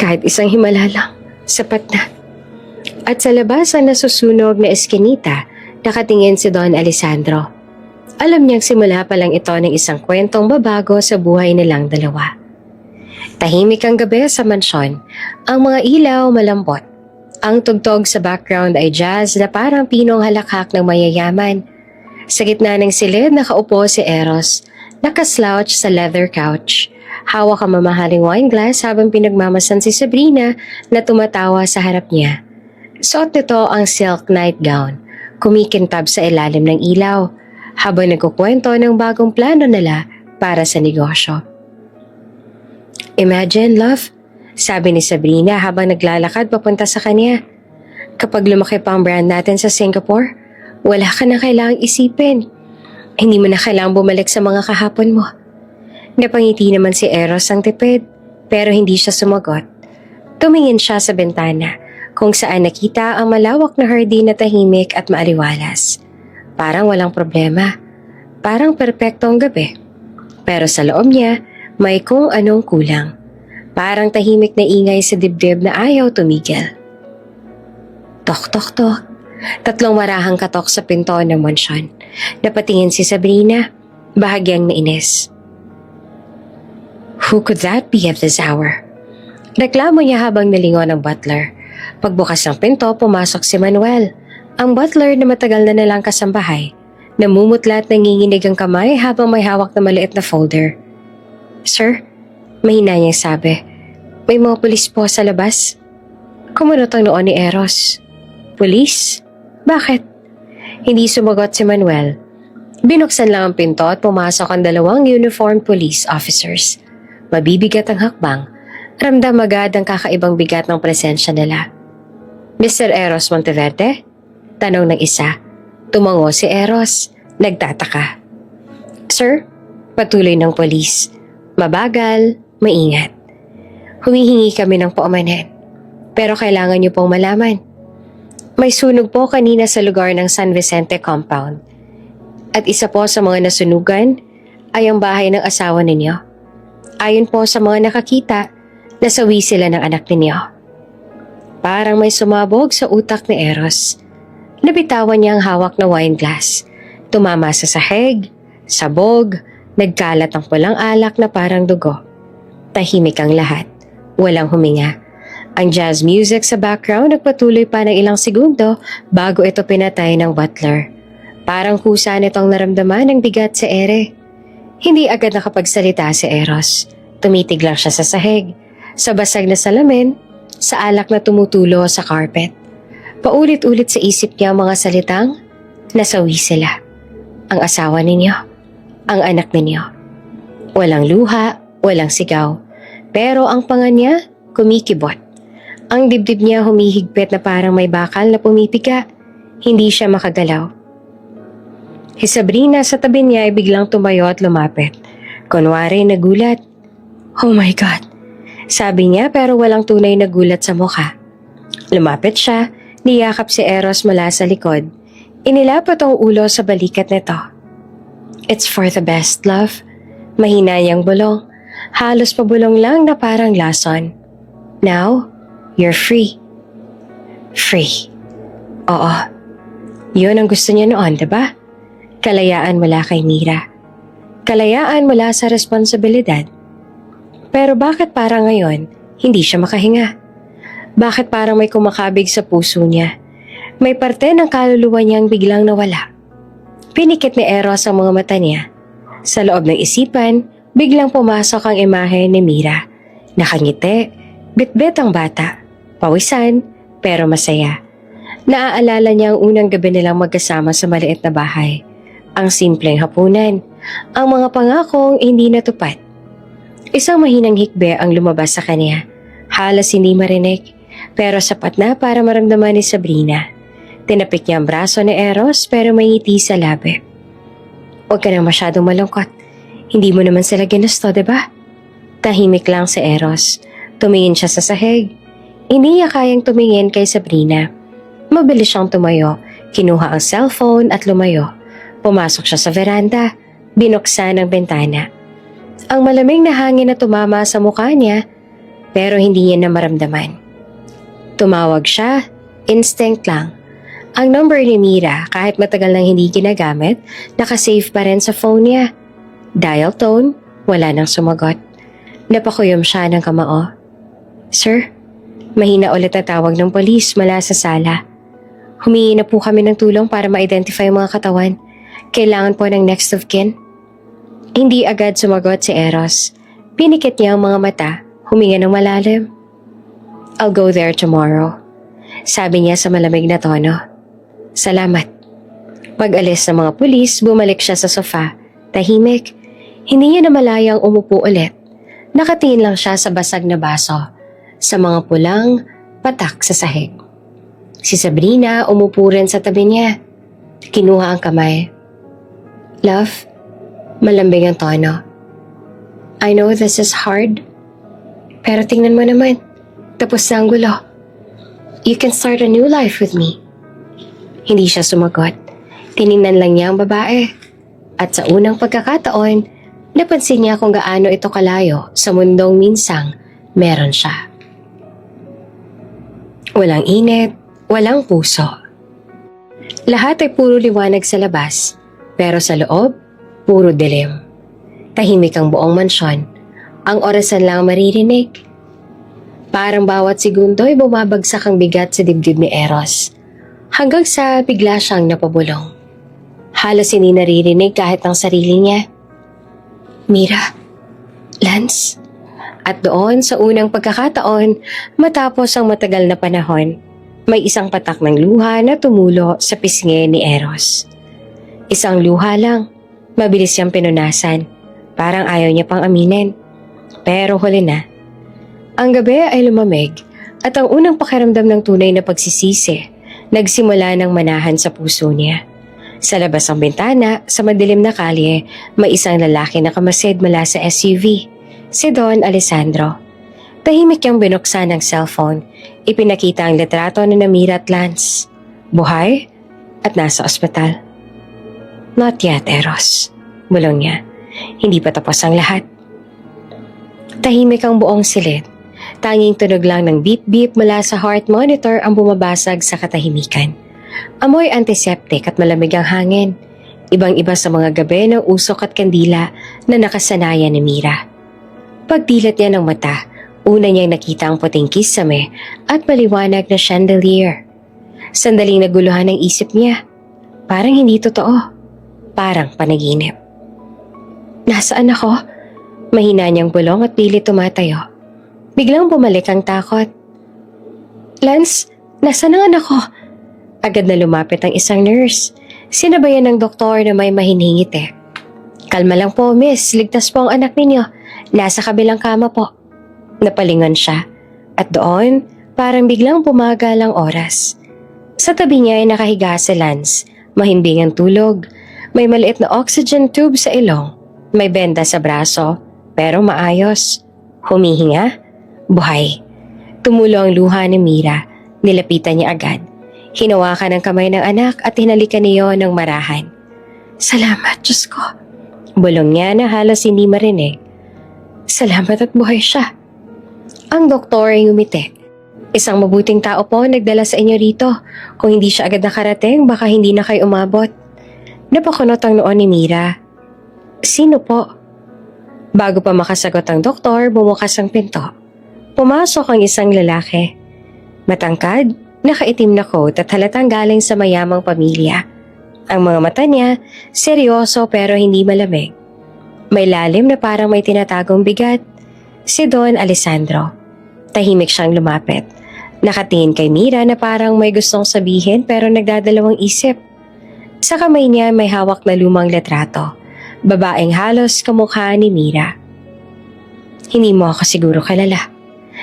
Kahit isang himala lang, sapat na." At sa labas ang nasusunog na eskinita, nakatingin si Don Alessandro. Alam niyang simula pa lang ito ng isang kwentong babago sa buhay nilang dalawa. Tahimik ang gabi sa mansyon. Ang mga ilaw malambot. Ang tugtog sa background ay jazz na parang pinong halakhak ng mayayaman. Sa gitna ng silid nakaupo si Eros, nakaslouch sa leather couch. Hawak ang mamahaling wine glass habang pinagmamasan si Sabrina na tumatawa sa harap niya. Suot nito ang silk nightgown, kumikintab sa ilalim ng ilaw, habang nagkukwento ng bagong plano nila para sa negosyo. Imagine, love, sabi ni Sabrina habang naglalakad papunta sa kanya. Kapag lumaki pa ang brand natin sa Singapore, wala ka na kailangang isipin. Hindi mo na kailangang bumalik sa mga kahapon mo. Napangiti naman si Eros ang tipid, pero hindi siya sumagot. Tumingin siya sa bintana, kung saan nakita ang malawak na hardin na tahimik at maaliwalas. Parang walang problema. Parang perpekto ang gabi. Pero sa loob niya, may kung anong kulang. Parang tahimik na ingay sa dibdib na ayaw tumigil. Tok, tok, tok. 3 marahang katok sa pinto ng mansyon. Napatingin si Sabrina, bahagyang nainis. Who could that be at this hour? Reklamo niya habang nalingon ang butler. Pagbukas ng pinto, pumasok si Manuel. Ang butler na matagal na nalang kasambahay. Namumutla at nanginginig ang kamay habang may hawak na maliit na folder. Sir, mahina niyang sabi, may mga pulis po sa labas. Kumunot ang noon ni Eros. Pulis? Bakit? Hindi sumagot si Manuel. Binuksan lang ang pinto at pumasok ang 2 uniformed police officers. Mabibigat ang hakbang. Ramdam agad ang kakaibang bigat ng presensya nila. Mr. Eros Monteverde? Tanong ng isa. Tumango si Eros. Nagtataka. Sir? Patuloy ng polis. Mabagal, maingat. Humihingi kami ng paumanhin. Pero kailangan niyo pong malaman. May sunog po kanina sa lugar ng San Vicente compound. At isa po sa mga nasunugan ay ang bahay ng asawa ninyo. Ayon po sa mga nakakita, nasawi sila ng anak ninyo. Parang may sumabog sa utak ni Eros. Nabitawan niya ang hawak na wine glass. Tumama sa sahig, sabog, nagkalat ang pulang alak na parang dugo. Tahimik ang lahat. Walang huminga. Ang jazz music sa background nagpatuloy pa ng ilang segundo bago ito pinatay ng butler. Parang kusa nitong naramdaman ng bigat sa ere. Hindi agad nakapagsalita si Eros. Tumitig lang siya sa sahig, sa basag na salamin, sa alak na tumutulo sa carpet. Paulit-ulit sa isip niya ang mga salitang, nasawi sila. Ang asawa ninyo, ang anak ninyo. Walang luha, walang sigaw. Pero ang panga niya, kumikibot. Ang dibdib niya humihigpit na parang may bakal na pumipiga. Hindi siya makagalaw. Si Sabrina sa tabi niya ay biglang tumayo at lumapit. Kunwari nagulat. Oh my God! Sabi niya pero walang tunay na gulat sa mukha. Lumapit siya, niyakap si Eros mula sa likod. Inilapot ang ulo sa balikat nito. It's for the best, love. Mahina niyang bulong. Halos pabulong lang na parang lason. Now, you're free. Free. Oo. Yun ang gusto niya noon, diba? Kalayaan mula kay Mira. Kalayaan mula sa responsibilidad. Pero bakit parang ngayon, hindi siya makahinga? Bakit parang may kumakabig sa puso niya? May parte ng kaluluwa niyang biglang nawala. Pinikit ni Eros ang mga mata niya. Sa loob ng isipan, biglang pumasok ang imahe ni Mira. Nakangiti, bitbit ang bata. Pawisan, pero masaya. Naaalala niya ang unang gabi nilang magkasama sa maliit na bahay. Ang simpleng hapunan, ang mga pangakong hindi natupad. Isang mahinang hikbe ang lumabas sa kanya. Halos hindi marinig, pero sapat na para maramdaman ni Sabrina. Tinapik niya ang braso ni Eros pero may ngiti sa labi. Huwag ka nang masyadong malungkot. Hindi mo naman sila ginusto, diba? Tahimik lang si Eros. Tumingin siya sa sahig. Hindi niya kayang tumingin kay Sabrina. Mabilis siyang tumayo. Kinuha ang cellphone at lumayo. Pumasok siya sa veranda. Binuksan ang bintana. Ang malamig na hangin na tumama sa mukha niya pero hindi niya na maramdaman. Tumawag siya. Instinct lang. Ang number ni Mira, kahit matagal nang hindi ginagamit, nakasave pa rin sa phone niya. Dial tone, wala nang sumagot. Napakuyom siya ng kamao. Sir, mahina ulit na tawag ng polis mula sa sala. Humingi na po kami ng tulong para ma-identify ang mga katawan. Kailangan po ng next of kin. Hindi agad sumagot si Eros. Pinikit niya ang mga mata, huminga ng malalim. I'll go there tomorrow. Sabi niya sa malamig na tono. Salamat. Pag-alis ng mga pulis, bumalik siya sa sofa. Tahimik. Hindi niya namalayang umupo ulit. Nakatingin lang siya sa basag na baso, sa mga pulang patak sa sahig. Si Sabrina umupo rin sa tabi niya. Kinuha ang kamay. Love, malambing ang tono. I know this is hard, pero tingnan mo naman, tapos na ang gulo. You can start a new life with me. Hindi siya sumagot. Tiningnan lang niya ang babae. At sa unang pagkakataon, napansin niya kung gaano ito kalayo sa mundong minsang meron siya. Walang init, walang puso. Lahat ay puro liwanag sa labas, pero sa loob, puro dilim. Tahimik ang buong mansyon. Ang orasan lang maririnig. Parang bawat segundo ay bumabagsak ang bigat sa dibdib ni Eros. Hanggang sa bigla siyang napabulong. Halos hindi naririnig kahit ang sarili niya. Mira, Lance. At doon sa unang pagkakataon, matapos ang matagal na panahon, may isang patak ng luha na tumulo sa pisngi ni Eros. Isang luha lang, mabilis siyang pinunasan. Parang ayaw niya pang aminin. Pero huli na. Ang gabi ay lumamig at ang unang pakiramdam ng tunay na pagsisisi nagsimula ng manahan sa puso niya. Sa labas ng bintana, sa madilim na kalye, may isang lalaki na kamasid mula sa SUV, si Don Alessandro. Tahimik niyang binuksan ang cellphone, ipinakita ang litrato ni Namira at Lance. Buhay at nasa ospital. Not yet, Eros. Bulong niya. Hindi pa tapos ang lahat. Tahimik ang buong silid. Tanging tunog lang ng beep-beep mula sa heart monitor ang bumabasag sa katahimikan. Amoy antiseptic at malamig ang hangin. Ibang-iba sa mga gabi ng usok at kandila na nakasanayan ni Mira. Pagdilat niya ng mata, una niyang nakita ang puting kisame at maliwanag na chandelier. Sandaling naguluhan ang isip niya. Parang hindi totoo. Parang panaginip. Nasaan ako? Mahina niyang bulong at pilit tumatayo. Biglang bumalik ang takot. Lance, nasaan ang anak ko? Agad na lumapit ang isang nurse. Sinabayan ng doktor na may mahinhingiti. Kalma lang po, miss. Ligtas po ang anak ninyo. Nasa kabilang kama po. Napalingon siya. At doon, parang biglang pumagal ang oras. Sa tabi niya ay nakahiga si Lance. Mahimbing ang tulog. May maliit na oxygen tube sa ilong. May benda sa braso, pero maayos. Humihinga. Buhay. Tumulo ang luha ni Mira. Nilapitan niya agad. Hinawakan ang kamay ng anak at hinalikan niyo ng marahan. Salamat, Diyos ko. Bulong niya na halos hindi marinig. Salamat at buhay siya. Ang doktor ay ngumiti. Isang mabuting tao po nagdala sa inyo rito. Kung hindi siya agad nakarating, baka hindi na kayo umabot. Napakunot ang noon ni Mira. Sino po? Bago pa makasagot ang doktor, bumukas ang pinto. Pumasok ang isang lalaki. Matangkad, nakaitim na coat at halatang galing sa mayamang pamilya. Ang mga mata niya, seryoso pero hindi malamig. May lalim na parang may tinatagong bigat. Si Don Alessandro. Tahimik siyang lumapit. Nakatingin kay Mira na parang may gustong sabihin pero nagdadalawang isip. Sa kamay niya may hawak na lumang litrato. Babaeng halos kamukha ni Mira. Hindi mo ako siguro kalala.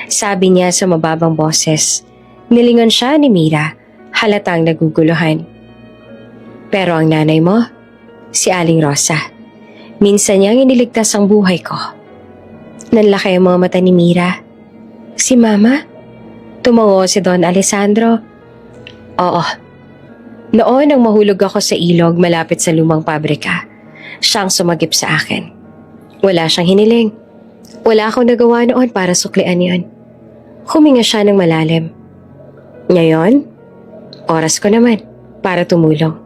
Sabi niya sa mababang boses. Nilingon siya ni Mira, halatang naguguluhan. Pero ang nanay mo, si Aling Rosa. Minsan niyang iniligtas ang buhay ko. Nanlaki ang mga mata ni Mira. Si Mama? Tumango si Don Alessandro. Oo. Noon nang mahulog ako sa ilog malapit sa lumang pabrika, siyang sumagip sa akin. Wala siyang hiniling. Wala akong nagawa noon para suklian yon. Huminga siya ng malalim. Ngayon, oras ko naman para tumulong.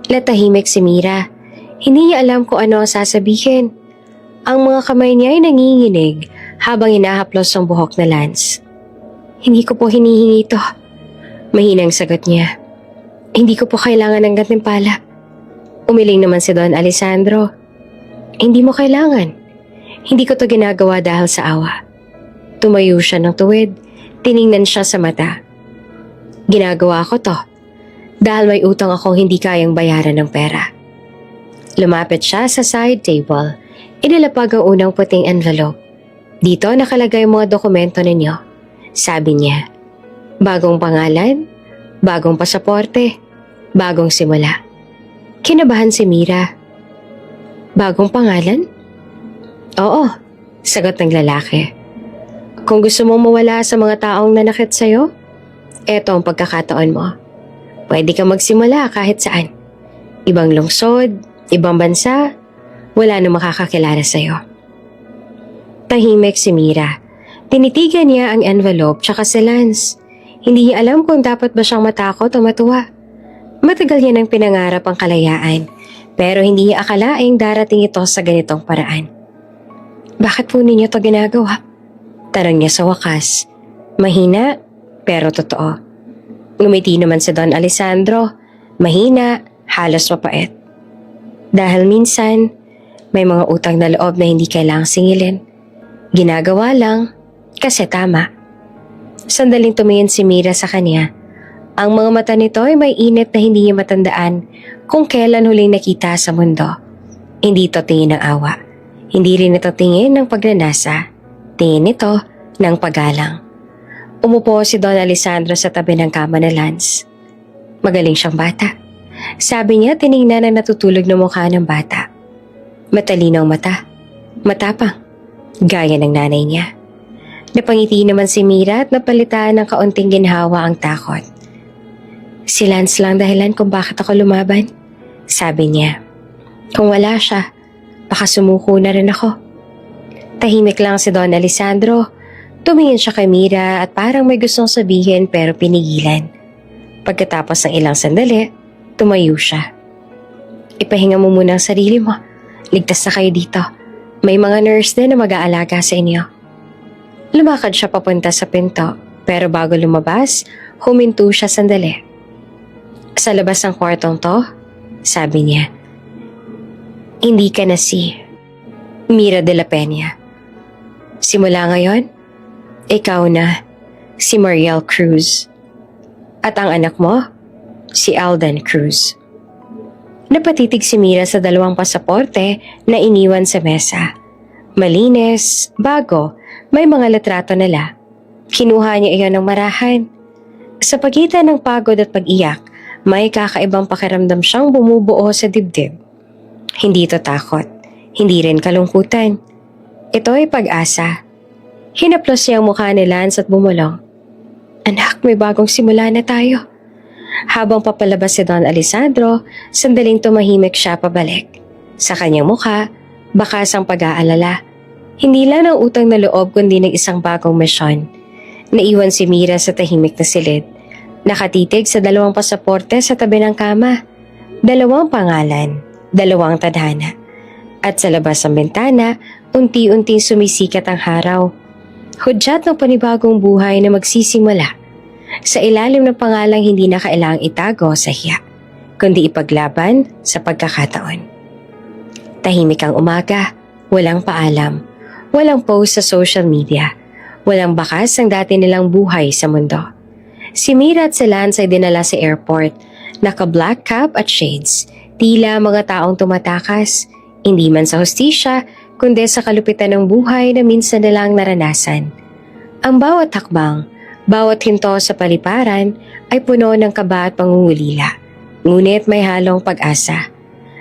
Natahimik si Mira. Hindi niya alam kung ano ang sasabihin. Ang mga kamay niya ay nanginginig habang hinahaplos ang buhok na Lance. Hindi ko po hinihingi ito. Mahinang sagot niya. Hindi ko po kailangan ng gantimpala. Umiling naman si Don Alessandro. Hindi mo kailangan. Hindi ko to ginagawa dahil sa awa. Tumayo siya ng tuwid. Tiningnan siya sa mata. Ginagawa ko to dahil may utang akong hindi kayang bayaran ng pera. Lumapit siya sa side table. Inilapag ang unang puting envelope. Dito nakalagay ang mga dokumento ninyo. Sabi niya, bagong pangalan, bagong pasaporte, bagong simula. Kinabahan si Mira. Bagong pangalan? Oo, sagot ng lalaki. Kung gusto mong mawala sa mga taong nanakit sa'yo, eto ang pagkakataon mo. Pwede kang magsimula kahit saan. Ibang lungsod, ibang bansa, wala na makakakilala sa'yo. Tahimik si Mira. Tinitigan niya ang envelope tsaka si Lance. Hindi niya alam kung dapat ba siyang matakot o matuwa. Matagal niya nang pinangarap ang kalayaan, pero hindi niya akalaing darating ito sa ganitong paraan. Bakit po ninyo ito ginagawa? Tanong niya sa wakas. Mahina, pero totoo. Ngumiti naman si Don Alessandro. Mahina, halos mapait. Dahil minsan, may mga utang na loob na hindi kailangang singilin. Ginagawa lang kasi tama. Sandaling tumingin si Mira sa kanya. Ang mga mata nito ay may init na hindi niya matandaan kung kailan huling nakita sa mundo. Hindi ito tingin ng awa. Hindi rin ito tingin ng pagnanasa. Tingin ito ng paggalang. Umupo si Don Alessandro sa tabi ng kama ni Lance. Magaling siyang bata. Sabi niya tiningnan ang natutulog na mukha ng bata. Matalino ang mata. Matapang. Gaya ng nanay niya. Napangiti naman si Mira at napalitan ng kaunting ginhawa ang takot. Si Lance lang dahilan kung bakit ako lumaban. Sabi niya. Kung wala siya, baka sumuko na rin ako. Tahimik lang si Don Alessandro. Tumingin siya kay Mira at parang may gustong sabihin pero pinigilan. Pagkatapos ng ilang sandali, tumayo siya. Ipahinga mo muna ang sarili mo. Ligtas na kayo dito. May mga nurse din na mag-aalaga sa inyo. Lumakad siya papunta sa pinto, pero bago lumabas, huminto siya sandali. Sa labas ng kwartong to, sabi niya, hindi ka na si Mira de la Peña. Simula ngayon, ikaw na si Mariel Cruz. At ang anak mo, si Alden Cruz. Napatitig si Mira sa dalawang pasaporte na iniwan sa mesa. Malinis, bago, may mga litrato nila. Kinuha niya iyon ng marahan. Sa pagitan ng pagod at pag-iyak, may kakaibang pakiramdam siyang bumubuo sa dibdib. Hindi ito takot, hindi rin kalungkutan. Ito ay pag-asa. Hinaplos niya ang mukha ni Lance at bumulong. Anak, may bagong simula na tayo. Habang papalabas si Don Alessandro, sandaling tumahimik siya pabalik. Sa kanyang mukha, bakas ang pag-aalala. Hindi lang ng utang na loob kundi ng isang bagong misyon. Naiwan si Mira sa tahimik na silid. Nakatitig sa dalawang pasaporte sa tabi ng kama. Dalawang pangalan, dalawang tadhana. At sa labas ng bintana, unti-unting sumisikat ang araw. Hudyat ng panibagong buhay na magsisimula. Sa ilalim ng pangalang hindi na kailangang itago sa hiya, kundi ipaglaban sa pagkakataon. Tahimik ang umaga, walang paalam, walang post sa social media, walang bakas ang dati nilang buhay sa mundo. Si Mira at si Lance ay dinala sa airport, naka-black cap at shades, tila mga taong tumatakas, hindi man sa hustisya, kundi sa kalupitan ng buhay na minsan nilang naranasan. Ang bawat hakbang, bawat hinto sa paliparan ay puno ng kaba at pangungulila, ngunit may halong pag-asa.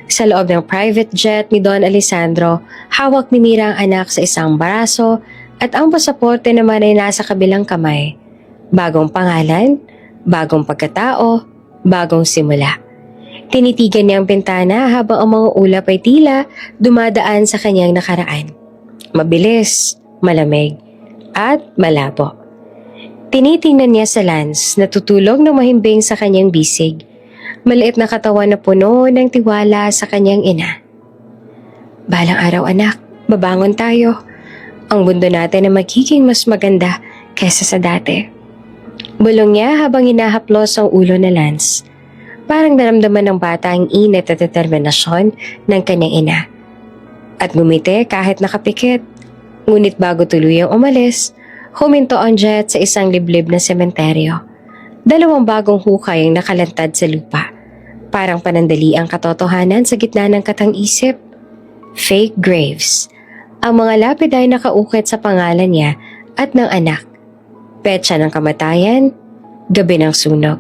Sa loob ng private jet ni Don Alessandro, hawak ni Mira ang anak sa isang baraso at ang pasaporte naman ay nasa kabilang kamay. Bagong pangalan, bagong pagkatao, bagong simula. Tinitigan niya ang bintana habang ang mga ulap ay tila dumadaan sa kanyang nakaraan. Mabilis, malamig, at malabo. Tinitingnan niya sa Lance na tutulog ng mahimbing sa kanyang bisig. Maliit na katawan na puno ng tiwala sa kanyang ina. Balang araw anak, babangon tayo. Ang mundo natin ay magiging mas maganda kaysa sa dati. Bulong niya habang hinahaplos ang ulo ni Lance. Parang naramdaman ng bata ang init at determinasyon ng kanyang ina. At ngumiti kahit nakapikit. Ngunit bago tuluyang umalis, huminto ang jet sa isang liblib na sementeryo. Dalawang bagong hukay ang nakalantad sa lupa. Parang panandali ang katotohanan sa gitna ng katang-isip. Fake graves. Ang mga lapid ay nakaukit sa pangalan niya at ng anak. Petsa ng kamatayan, gabi ng sunog.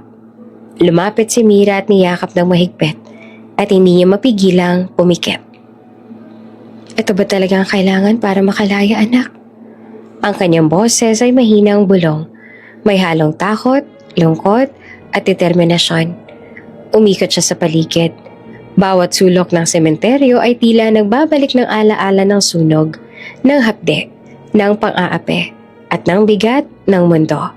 Lumapit si Mira at niyakap ng mahigpit at hindi niya mapigilang pumikit. Ito ba talaga ang kailangan para makalaya, anak? Ang kanyang boses ay mahinang bulong. May halong takot, lungkot at determinasyon. Umikot siya sa paligid. Bawat sulok ng sementeryo ay tila nagbabalik ng alaala ng sunog, ng hapde, ng pang-aape, at ng bigat ng mundo.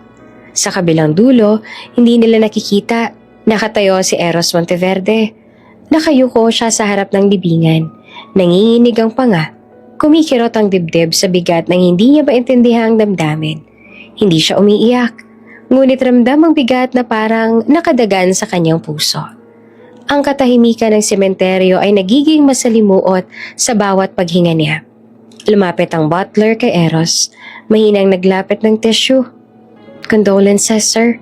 Sa kabilang dulo, hindi nila nakikita, nakatayo si Eros Monteverde. Nakayuko siya sa harap ng libingan, nanginginig ang panga, kumikirot ang dibdib sa bigat ng hindi niya maintindihang damdamin. Hindi siya umiiyak, ngunit ramdam ang bigat na parang nakadagan sa kanyang puso. Ang katahimikan ng sementeryo ay nagiging masalimuot sa bawat paghinga niya. Lumapit ang butler kay Eros, mahinang naglapit ng tissue. Condolences, sir.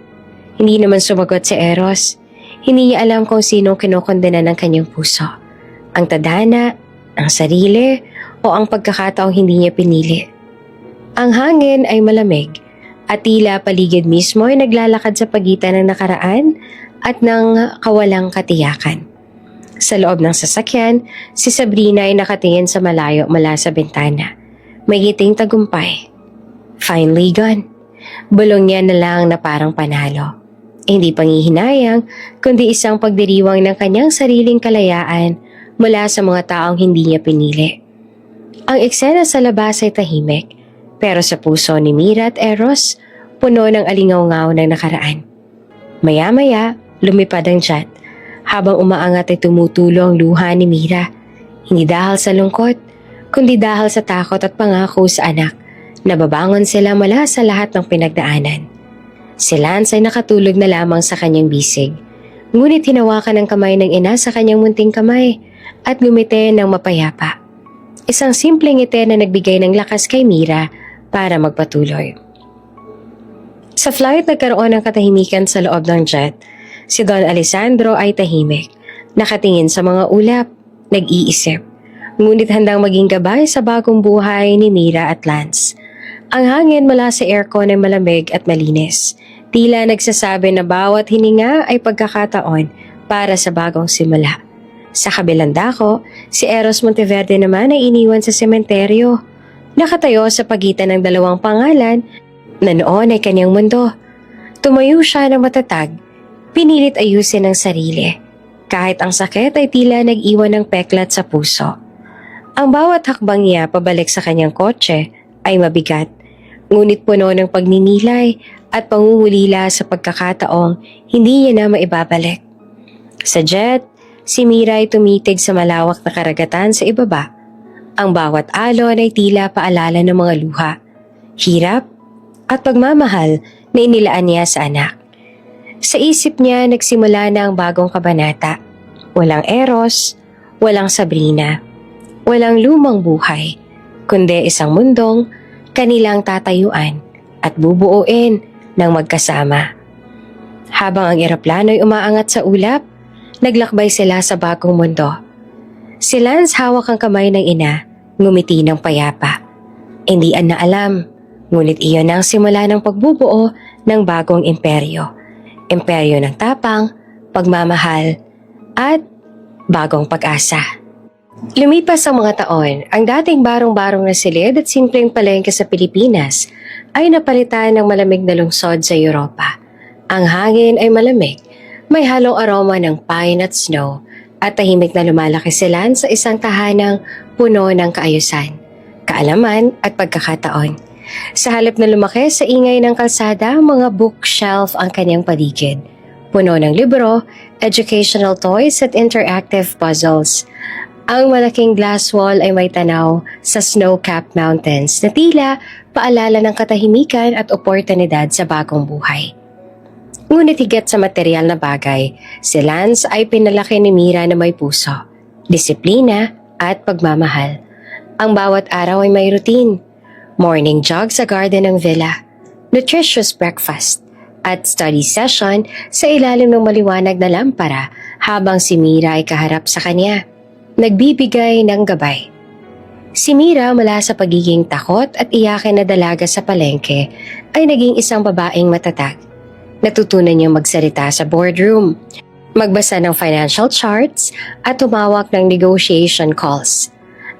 Hindi naman sumagot si Eros. Hindi niya alam kung sino kinokondena ng kanyang puso. Ang tadhana, ang sarili, o ang pagkakataong hindi niya pinili. Ang hangin ay malamig at tila paligid mismo ay naglalakad sa pagitan ng nakaraan at ng kawalang katiyakan. Sa loob ng sasakyan, si Sabrina ay nakatingin sa malayo mula sa bintana. May ngiting tagumpay. Finally gone. Bulong niya na lang na parang panalo. Hindi panghihinayang, kundi isang pagdiriwang ng kanyang sariling kalayaan mula sa mga taong hindi niya pinili. Ang eksena sa labas ay tahimik, pero sa puso ni Mira at Eros, puno ng alingaw-ngaw ng nakaraan. Maya-maya, lumipad ang jet. Habang umaangat ay tumutulo ang luha ni Mira. Hindi dahil sa lungkot, kundi dahil sa takot at pangako sa anak. Nababangon sila mula sa lahat ng pinagdaanan. Si Lance ay nakatulog na lamang sa kanyang bisig. Ngunit hinawakan ng kamay ng ina sa kanyang munting kamay at ngumiti ng mapayapa. Isang simpleng ngiti na nagbigay ng lakas kay Mira para magpatuloy. Sa flight nagkaroon ng katahimikan sa loob ng jet. Si Don Alessandro ay tahimik, nakatingin sa mga ulap, nag-iisip. Ngunit handang maging gabay sa bagong buhay ni Mira at Lance. Ang hangin mula sa aircon ay malamig at malinis. Tila nagsasabi na bawat hininga ay pagkakataon para sa bagong simula. Sa kabilang dako, si Eros Monteverde naman ay iniwan sa sementeryo. Nakatayo sa pagitan ng dalawang pangalan na noon ay kanyang mundo. Tumayo siya ng matatag, pinilit ayusin ang sarili. Kahit ang sakit ay tila nag-iwan ng peklat sa puso. Ang bawat hakbang niya pabalik sa kanyang kotse ay mabigat, ngunit puno ng pagninilay at pangungulila sa pagkakataong hindi niya na maibabalik. Sa jet, si Mira ay tumitig sa malawak na karagatan sa ibaba. Ang bawat alon ay tila paalala ng mga luha, hirap at pagmamahal na inilaan niya sa anak. Sa isip niya nagsimula na ang bagong kabanata. Walang Eros, walang Sabrina, walang lumang buhay, kundi isang mundong kanilang tatayuan at bubuuin ng magkasama. Habang ang eroplano ay umaangat sa ulap, naglakbay sila sa bagong mundo. Si Lance hawak ang kamay ng ina, ngumiti ng payapa. Hindi na alam, ngunit iyon ang simula ng pagbubuo ng bagong imperyo. Imperyo ng tapang, pagmamahal, at bagong pag-asa. Lumipas ang mga taon, ang dating barong-barong na silid at simpleng palengke sa Pilipinas ay napalitan ng malamig na lungsod sa Europa. Ang hangin ay malamig, may halong aroma ng pine at snow, at tahimik na lumalaki sila sa isang tahanang puno ng kaayusan, kaalaman at pagkakataon. Sa halip na lumaki sa ingay ng kalsada, mga bookshelf ang kanyang paligid. Puno ng libro, educational toys at interactive puzzles. Ang malaking glass wall ay may tanaw sa snow-capped mountains na tila paalala ng katahimikan at oportunidad sa bagong buhay. Ngunit higit sa material na bagay, si Lance ay pinalaki ni Mira na may puso, disiplina at pagmamahal. Ang bawat araw ay may routine. Morning jog sa garden ng villa, nutritious breakfast, at study session sa ilalim ng maliwanag na lampara habang si Mira ay kaharap sa kanya, nagbibigay ng gabay. Si Mira mula sa pagiging takot at iyakin na dalaga sa palengke ay naging isang babaeng matatag. Natutunan niyang magsalita sa boardroom, magbasa ng financial charts at tumawak ng negotiation calls.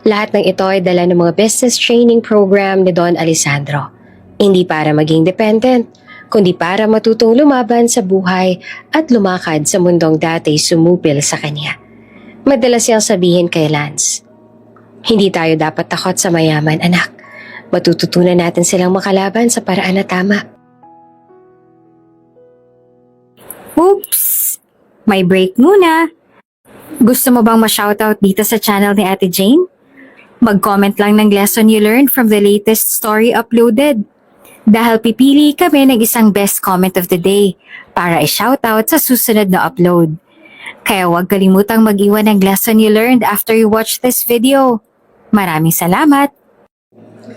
Lahat ng ito ay dala ng mga business training program ni Don Alessandro. Hindi para maging dependent, kundi para matutong lumaban sa buhay at lumakad sa mundong dati sumupil sa kanya. Madalas siyang sabihin kay Lance, "Hindi tayo dapat takot sa mayaman, anak. Matututunan natin silang makalaban sa paraan na tama." Oops! May break muna. Gusto mo bang ma-shoutout dito sa channel ni Ate Jane? Mag-comment lang ng lesson you learned from the latest story uploaded. Dahil pipili kami ng isang best comment of the day para i-shoutout sa susunod na upload. Kaya huwag kalimutang mag-iwan ng lesson you learned after you watch this video. Maraming salamat!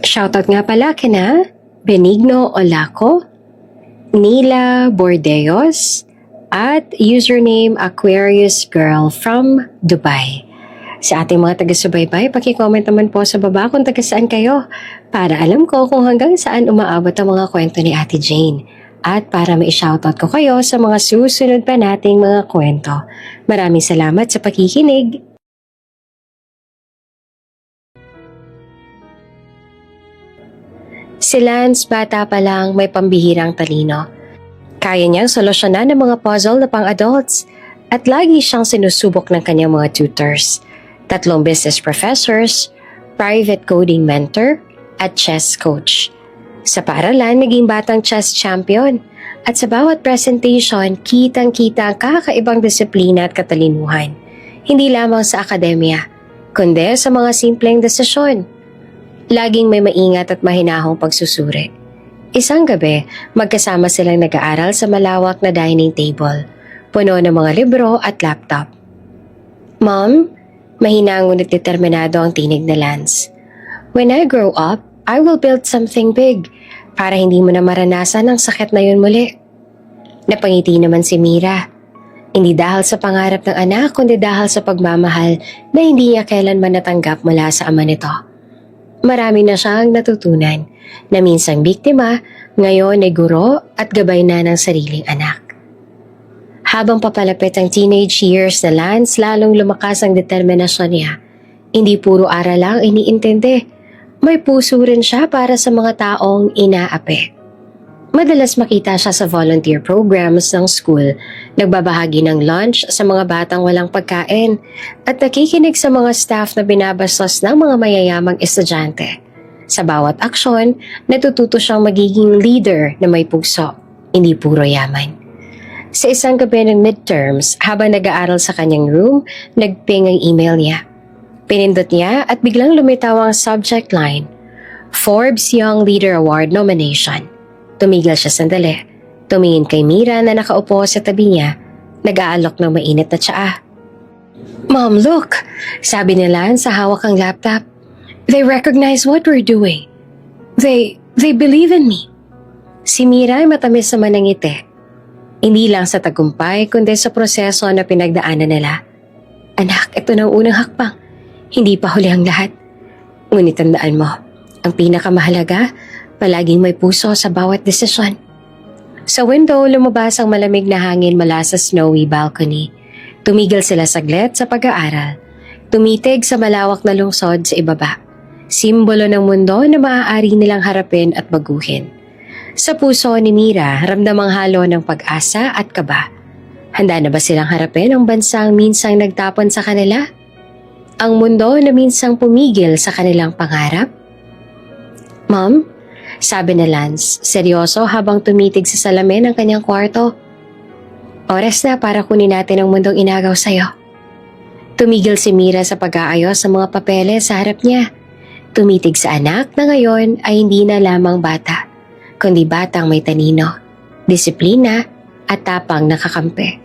Shoutout nga pala kina Benigno Olaco, Nila Bordeos, at username Aquarius Girl from Dubai. Sa ating mga taga-subaybay, paki-comment naman po sa baba kung taga saan kayo para alam ko kung hanggang saan umaabot ang mga kwento ni Ate Jane at para ma-shoutout ko kayo sa mga susunod pa nating mga kwento. Maraming salamat sa pakikinig! Si Lance bata pa lang may pambihirang talino. Kaya niyang solusyonan ng mga puzzle na pang-adults at lagi siyang sinusubok ng kanyang mga tutors. 3 business professors, private coding mentor, at chess coach. Sa paaralan, naging batang chess champion at sa bawat presentation, kitang-kita ang kakaibang disiplina at katalinuhan. Hindi lamang sa akademya, kundi sa mga simpleng desisyon. Laging may maingat at mahinahong pagsusuri. Isang gabi, magkasama silang nag-aaral sa malawak na dining table, puno ng mga libro at laptop. "Mom," mahina ngunit determinado ang tinig na Lance. "When I grow up, I will build something big para hindi mo na maranasan ang sakit na yun muli." Napangiti naman si Mira. Hindi dahil sa pangarap ng anak, kundi dahil sa pagmamahal na hindi niya kailanman natanggap mula sa ama nito. Marami na siyang natutunan na minsang biktima, ngayon ay guro at gabay na ng sariling anak. Habang papalapit ang teenage years na Lance, lalong lumakas ang determinasyon niya. Hindi puro aral lang iniintindi. May puso rin siya para sa mga taong inaapi. Madalas makita siya sa volunteer programs ng school, nagbabahagi ng lunch sa mga batang walang pagkain, at nakikinig sa mga staff na binabastos ng mga mayayamang estudyante. Sa bawat aksyon, natututo siyang magiging leader na may puso, hindi puro yaman. Sa isang gabi ng midterms, habang nag-aaral sa kanyang room, nagping ang email niya. Pinindot niya at biglang lumitaw ang subject line, Forbes Young Leader Award nomination. Tumigil siya sandali. Tumingin kay Mira na nakaupo sa tabi niya, nag-aalok ng mainit na tsaa. "Mom, look!" sabi ni Lance sa hawak ang laptop. "They recognize what we're doing. They believe in me." Si Mira ay matamis naman ng ngiti. Hindi lang sa tagumpay, kundi sa proseso na pinagdaanan nila. "Anak, ito na ang unang hakbang. Hindi pa huli ang lahat. Ngunit tandaan mo, ang pinakamahalaga, palaging may puso sa bawat desisyon." Sa window, lumabas ang malamig na hangin mula sa snowy balcony. Tumigil sila saglit sa pag-aaral. Tumitig sa malawak na lungsod sa ibaba. Simbolo ng mundo na maaari nilang harapin at baguhin. Sa puso ni Mira, ramdam ang halo ng pag-asa at kaba. Handa na ba silang harapin ang bansang minsang nagtapon sa kanila? Ang mundo na minsang pumigil sa kanilang pangarap? "Mom," sabi ni Lance, seryoso habang tumitig sa salamin ng kanyang kwarto. "Oras na para kunin natin ang mundong inagaw sa'yo." Tumigil si Mira sa pag-aayos sa mga papeles sa harap niya. Tumitig sa anak na ngayon ay hindi na lamang bata, kundi batang may talino, disiplina at tapang nakakampi.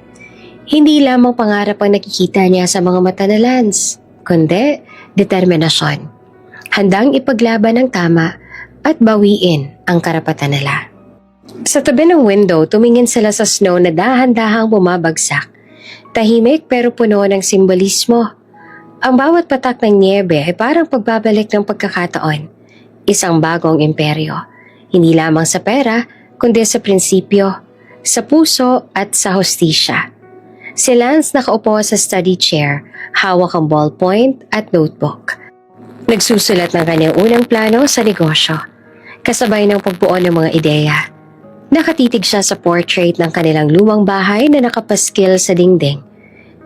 Hindi lamang pangarap ang nakikita niya sa mga mata ni Lance, kundi determinasyon. Handang ipaglaban ang tama at bawiin ang karapatan nila. Sa tabi ng window, tumingin sila sa snow na dahan-dahang bumabagsak. Tahimik pero puno ng simbolismo. Ang bawat patak ng niebe ay parang pagbabalik ng pagkakataon. Isang bagong imperyo. Hindi lamang sa pera, kundi sa prinsipyo, sa puso at sa hustisya. Si Lance nakaupo sa study chair, hawak ang ballpoint at notebook. Nagsusulat ng kanyang unang plano sa negosyo, kasabay ng pagbuo ng mga ideya. Nakatitig siya sa portrait ng kanilang lumang bahay na nakapaskil sa dingding.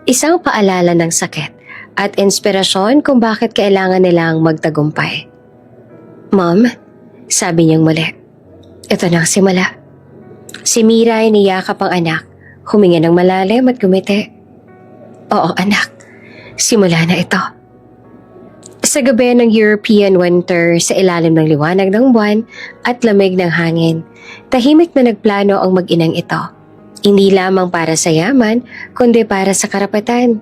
Isang paalala ng sakit at inspirasyon kung bakit kailangan nilang magtagumpay. Mom, sabi niyang muli, ito na ang simula. Si Mira ay niyakap ang anak, huminga ng malalim at gumiti. Oo anak, simula na ito. Sa gabi ng European winter sa ilalim ng liwanag ng buwan at lamig ng hangin, tahimik na nagplano ang mag-inang ito. Hindi lamang para sa yaman, kundi para sa karapatan,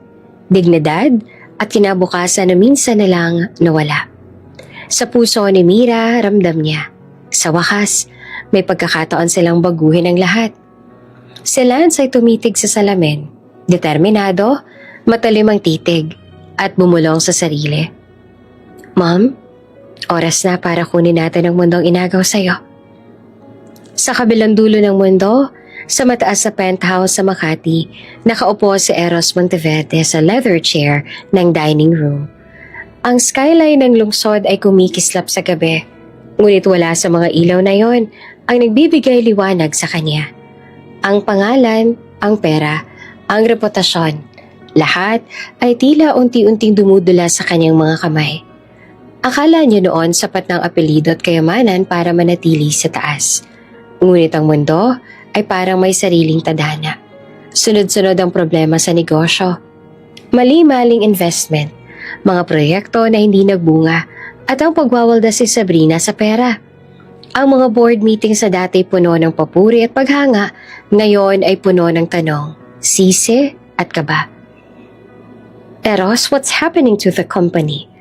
dignidad at kinabukasan na minsan na lang nawala. Sa puso ni Mira, ramdam niya. Sa wakas, may pagkakataon silang baguhin ang lahat. Si Lance ay tumitig sa salamin, determinado, matalim ang titig, at bumulong sa sarili. Mom, oras na para kunin natin ang mundong inagaw sa'yo. Sa kabilang dulo ng mundo, sa mataas sa penthouse sa Makati, nakaupo si Eros Monteverde sa leather chair ng dining room. Ang skyline ng lungsod ay kumikislap sa gabi, ngunit wala sa mga ilaw na yon ang nagbibigay liwanag sa kanya. Ang pangalan, ang pera, ang reputasyon, lahat ay tila unti-unting dumudula sa kanyang mga kamay. Akala niya noon sapat ng apelyido at kayamanan para manatili sa taas. Ngunit ang mundo ay parang may sariling tadhana. Sunod-sunod ang problema sa negosyo. Mali-maling investment, mga proyekto na hindi nagbunga, at ang pagwawalda si Sabrina sa pera. Ang mga board meeting sa dati puno ng papuri at paghanga, ngayon ay puno ng tanong, sisi at kaba. Eros, what's happening to the company?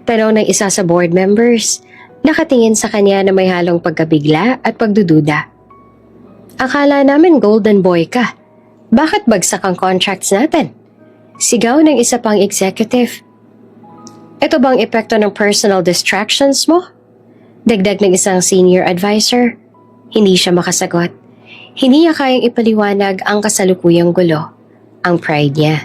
Tanong ng isa sa board members, nakatingin sa kanya na may halong pagkabigla at pagdududa. Akala namin golden boy ka. Bakit bagsak ang contracts natin? Sigaw ng isa pang executive. Ito bang epekto ng personal distractions mo? Dagdag ng isang senior advisor. Hindi siya makasagot. Hindi niya kayang ipaliwanag ang kasalukuyang gulo. Ang pride niya.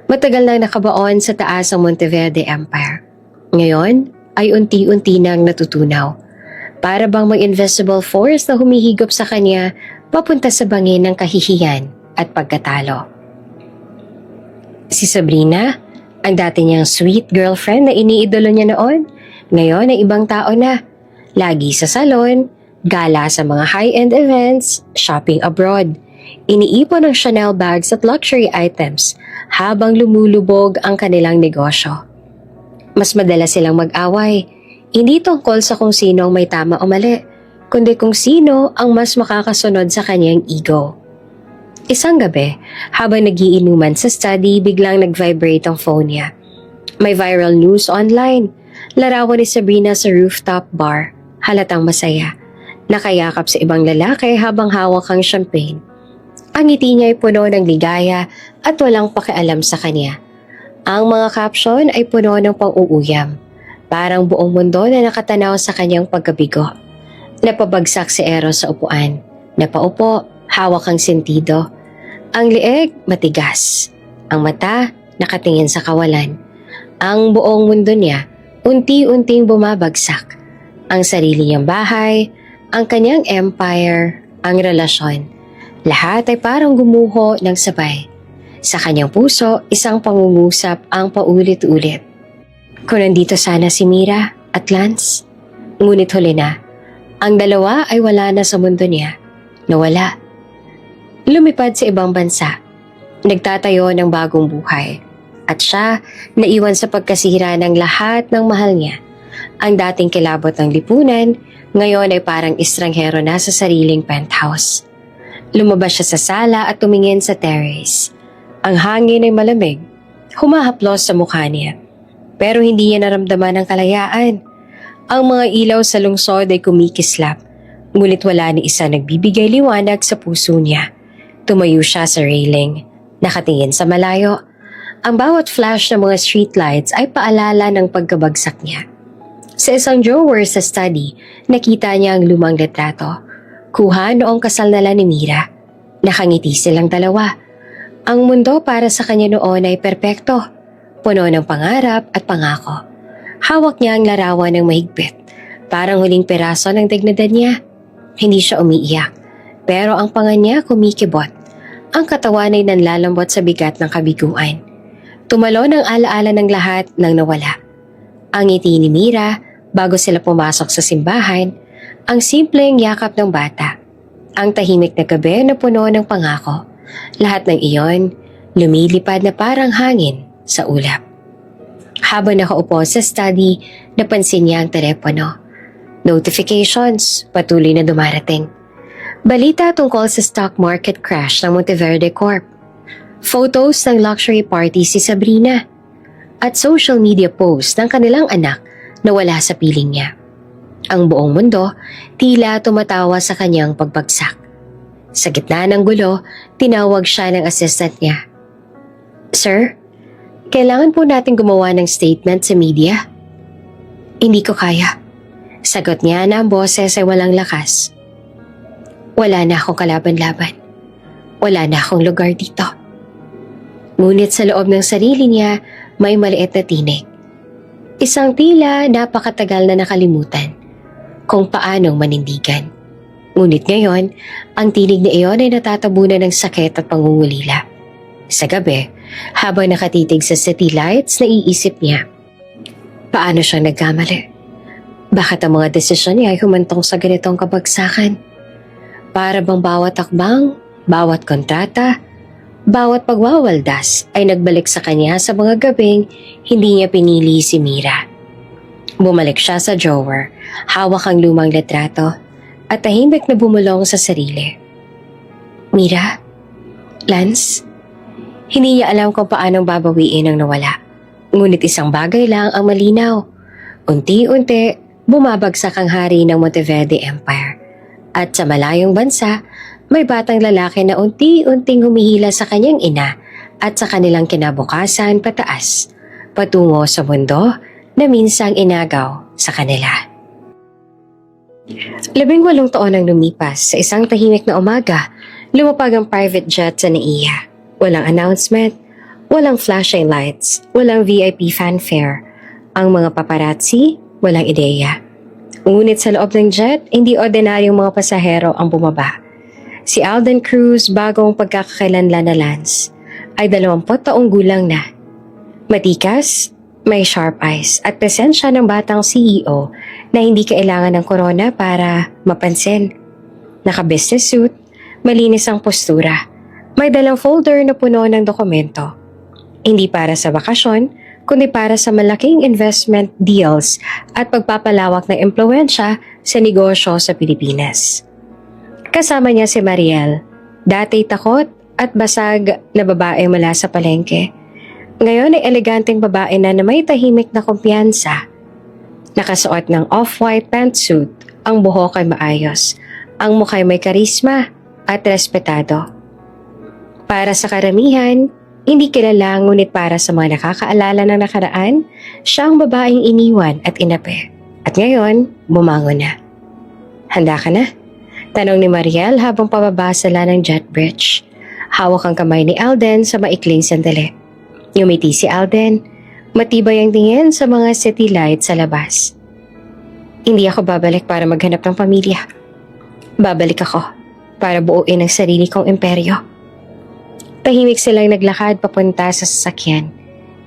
Matagal nang nakabaon sa taas ang Monteverde Empire. Ngayon ay unti-unti nang natutunaw. Para bang may invisible force na humihigop sa kanya papunta sa bangin ng kahihiyan at pagkatalo. Si Sabrina, ang dati niyang sweet girlfriend na iniidolo niya noon, ngayon ay ibang tao na. Lagi sa salon, gala sa mga high-end events, shopping abroad. Iniipon ng Chanel bags at luxury items habang lumulubog ang kanilang negosyo. Mas madalas silang mag-away, hindi tungkol sa kung sino ang may tama o mali, kundi kung sino ang mas makakasunod sa kanyang ego. Isang gabi, habang nagiinuman sa study, biglang nag-vibrate ang phone niya. May viral news online. Larawan ni Sabrina sa rooftop bar. Halatang masaya. Nakayakap sa ibang lalaki habang hawak ang champagne. Ang ngiti niya ay puno ng ligaya at walang pakialam sa kanya. Ang mga caption ay puno ng pang-uuyam. Parang buong mundo na nakatanaw sa kanyang pagkabigo. Napabagsak si Eros sa upuan. Napaupo, hawak ang sentido. Ang leeg, matigas. Ang mata, nakatingin sa kawalan. Ang buong mundo niya, unti-unting bumabagsak. Ang sarili niyang bahay, ang kanyang empire, ang relasyon. Lahat ay parang gumuho ng sabay. Sa kanyang puso, isang pangungusap ang paulit-ulit. Kung nandito sana si Mira at Lance, ngunit huli na. Ang dalawa ay wala na sa mundo niya. Nawala. Lumipad sa ibang bansa. Nagtatayo ng bagong buhay. At siya, naiwan sa pagkasira ng lahat ng mahal niya. Ang dating kilabot ng lipunan, ngayon ay parang estranghero na sa sariling penthouse. Lumabas siya sa sala at tumingin sa terrace. Ang hangin ay malamig, humahaplos sa mukha niya. Pero hindi niya naramdaman ang kalayaan. Ang mga ilaw sa lungsod ay kumikislap, ngunit wala ni isa nagbibigay liwanag sa puso niya. Tumayo siya sa railing, nakatingin sa malayo. Ang bawat flash ng mga streetlights ay paalala ng pagkabagsak niya. Sa isang drawer sa study, nakita niya ang lumang litrato. Kuha noong kasal nila ni Mira. Nakangiti silang dalawa. Ang mundo para sa kanya noon ay perpekto, puno ng pangarap at pangako. Hawak niya ang larawan ng mahigpit, parang huling peraso ng dignidad niya. Hindi siya umiiyak, pero ang panga niya kumikibot. Ang katawan ay nanlalambot sa bigat ng kabiguan. Tumalon ang alaala ng lahat nang nawala. Ang ngiti ni Mira bago sila pumasok sa simbahan, ang simpleng yakap ng bata, ang tahimik na gabi na puno ng pangako. Lahat ng iyon, lumilipad na parang hangin sa ulap. Habang nakaupo sa study, napansin niya ang telepono. Notifications, patuloy na dumarating. Balita tungkol sa stock market crash ng Monteverde Corp. Photos ng luxury party si Sabrina. At social media posts ng kanilang anak na wala sa piling niya. Ang buong mundo tila tumatawa sa kanyang pagbagsak. Sa gitna ng gulo, tinawag siya ng assistant niya. "Sir, kailangan po natin gumawa ng statement sa media." "Hindi ko kaya." Sagot niya na ang boses ay walang lakas. "Wala na akong kalaban-laban. Wala na akong lugar dito." Ngunit sa loob ng sarili niya, may maliit na tinig. Isang tila napakatagal na nakalimutan kung paanong manindigan. Ngunit ngayon, ang tinig na iyon ay natatabunan ng sakit at pangungulila. Sa gabi, habang nakatitig sa city lights, naiisip niya, paano siyang nagkamali? Bakit ang mga desisyon niya ay humantong sa ganitong kabagsakan? Para bang bawat akbang, bawat kontrata, bawat pagwawaldas ay nagbalik sa kanya sa mga gabing hindi niya pinili si Mira. Bumalik siya sa drawer, hawak ang lumang litrato at tahimik na bumulong sa sarili. "Mira? Lance?" Hindi niya alam kung paanong babawiin ang nawala. Ngunit isang bagay lang ang malinaw. Unti-unti, bumabagsak ang hari ng Monteverde Empire. At sa malayong bansa, may batang lalaki na unti-unting humihila sa kanyang ina at sa kanilang kinabukasan pataas, patungo sa mundo na minsang inagaw sa kanila. 18 taon ang lumipas, sa isang tahimik na umaga, lumapag ang private jet sa NAIA. Walang announcement, walang flashing lights, walang VIP fanfare. Ang mga paparazzi, walang ideya. Ngunit sa loob ng jet, hindi ordinaryong mga pasahero ang bumaba. Si Alden Cruz, bagong pagkakakilanlan na Lance, ay 20 taong gulang na. Matikas, may sharp eyes at presensya ng batang CEO na hindi kailangan ng corona para mapansin. Naka-business suit, malinis ang postura. May dalang folder na puno ng dokumento. Hindi para sa bakasyon, kundi para sa malaking investment deals at pagpapalawak ng impluwensya sa negosyo sa Pilipinas. Kasama niya si Mariel, dati takot at basag na babae mula sa palengke. Ngayon ay eleganteng babae na may tahimik na kumpiyansa. Nakasuot ng off-white pantsuit, ang buhok ay maayos, ang mukha ay may karisma at respetado. Para sa karamihan, hindi kilala ngunit para sa mga nakakaalala ng nakaraan, siya ang babaeng iniwan at inapi. At ngayon, bumangon na. "Handa ka na?" Tanong ni Mariel habang pababa sila ng jet bridge. Hawak ang kamay ni Alden sa maikling sandali. Ngumiti si Alden, matibay ang tingin sa mga city lights sa labas. "Hindi ako babalik para maghanap ng pamilya. Babalik ako para buuin ang sarili kong imperyo." Tahimik silang naglakad papunta sa sasakyan.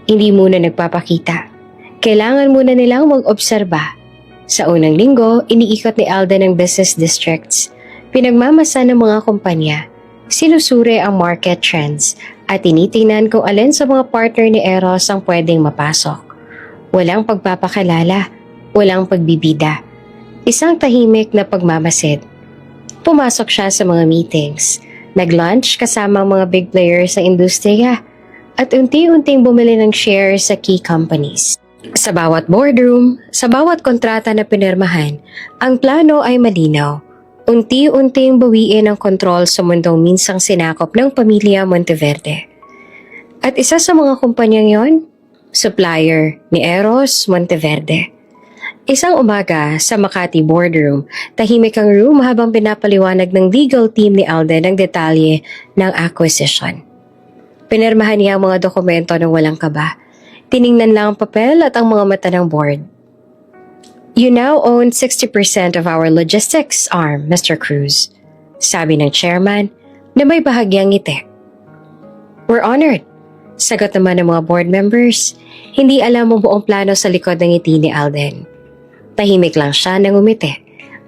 Hindi muna nagpapakita. Kailangan muna nilang mag-obserba. Sa unang linggo, iniikot ni Alden ang business districts. Pinagmamasa ng mga kumpanya. Sinusuri ang market trends at tinitingnan kung alin sa mga partner ni Eros ang pwedeng mapasok. Walang pagpapakilala, walang pagbibida. Isang tahimik na pagmamasid. Pumasok siya sa mga meetings. Nag-lunch kasama ang mga big players sa industriya at unti-unting bumili ng shares sa key companies. Sa bawat boardroom, sa bawat kontrata na pinirmahan, ang plano ay malinaw. Unti-unting bawiin ang kontrol sa mundong minsang sinakop ng pamilya Monteverde. At isa sa mga kumpanyang yon, supplier ni Eros Monteverde. Isang umaga sa Makati boardroom, tahimik ang room habang pinapaliwanag ng legal team ni Alden ang detalye ng acquisition. Pinirmahan niya ang mga dokumento ng walang kaba. Tiningnan lang ang papel at ang mga mata ng board. You now own 60% of our logistics arm, Mr. Cruz, sabi ng chairman na may bahagyang ngiti. We're honored, sagot naman ng mga board members. Hindi alam ang buong plano sa likod ng ngiti ni Alden. Tahimik lang siya nang umiti.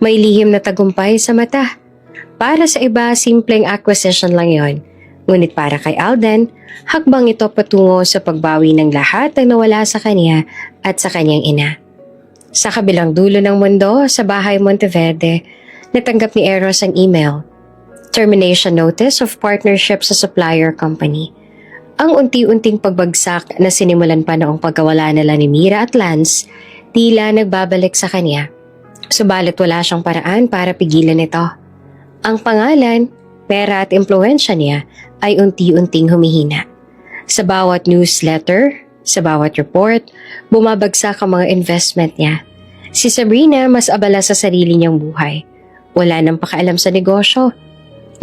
May lihim na tagumpay sa mata. Para sa iba, simpleng acquisition lang yon. Ngunit para kay Alden, hakbang ito patungo sa pagbawi ng lahat ng nawala sa kanya at sa kanyang ina. Sa kabilang dulo ng mundo, sa bahay Monteverde, natanggap ni Eros ang email. Termination notice of partnership sa supplier company. Ang unti-unting pagbagsak na sinimulan pa noong pagkawala nila ni Mira at Lance, tila nagbabalik sa kanya. Subalit wala siyang paraan para pigilan ito. Ang pangalan, pera at impluensya niya ay unti-unting humihina. Sa bawat newsletter, sa bawat report, bumabagsak ang mga investment niya. Si Sabrina mas abala sa sarili niyang buhay. Wala nang pakialam sa negosyo.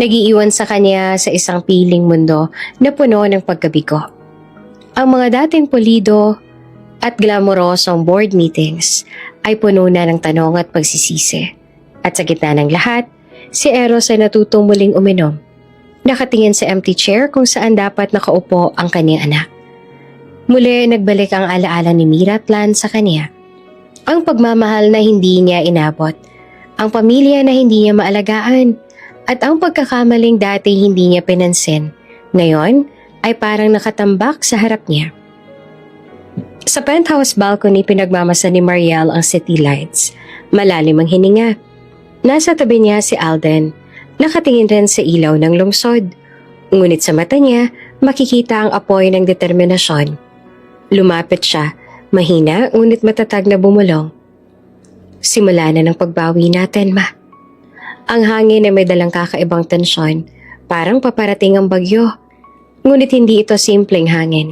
Nagiiwan sa kanya sa isang piling mundo na puno ng pagkabigo. Ang mga dating pulido at glamorosong board meetings ay puno na ng tanong at pagsisisi. At sa gitna ng lahat, si Eros ay natutong muling uminom. Nakatingin sa empty chair kung saan dapat nakaupo ang kanyang anak. Muli nagbalik ang alaala ni Mira at Lance sa kanya. Ang pagmamahal na hindi niya inabot, ang pamilya na hindi niya maalagaan, at ang pagkakamaling dati hindi niya pinansin, ngayon ay parang nakatambak sa harap niya. Sa penthouse balcony pinagmamasa ni Mariel ang city lights. Malalim ang hininga. Nasa tabi niya si Alden, nakatingin rin sa ilaw ng lungsod. Ngunit sa mata niya, makikita ang apoy ng determinasyon. Lumapit siya, mahina ngunit matatag na bumulong. Simula na ng pagbawi natin, ma. Ang hangin ay may dalang kakaibang tensyon, parang paparating ang bagyo. Ngunit hindi ito simpleng hangin.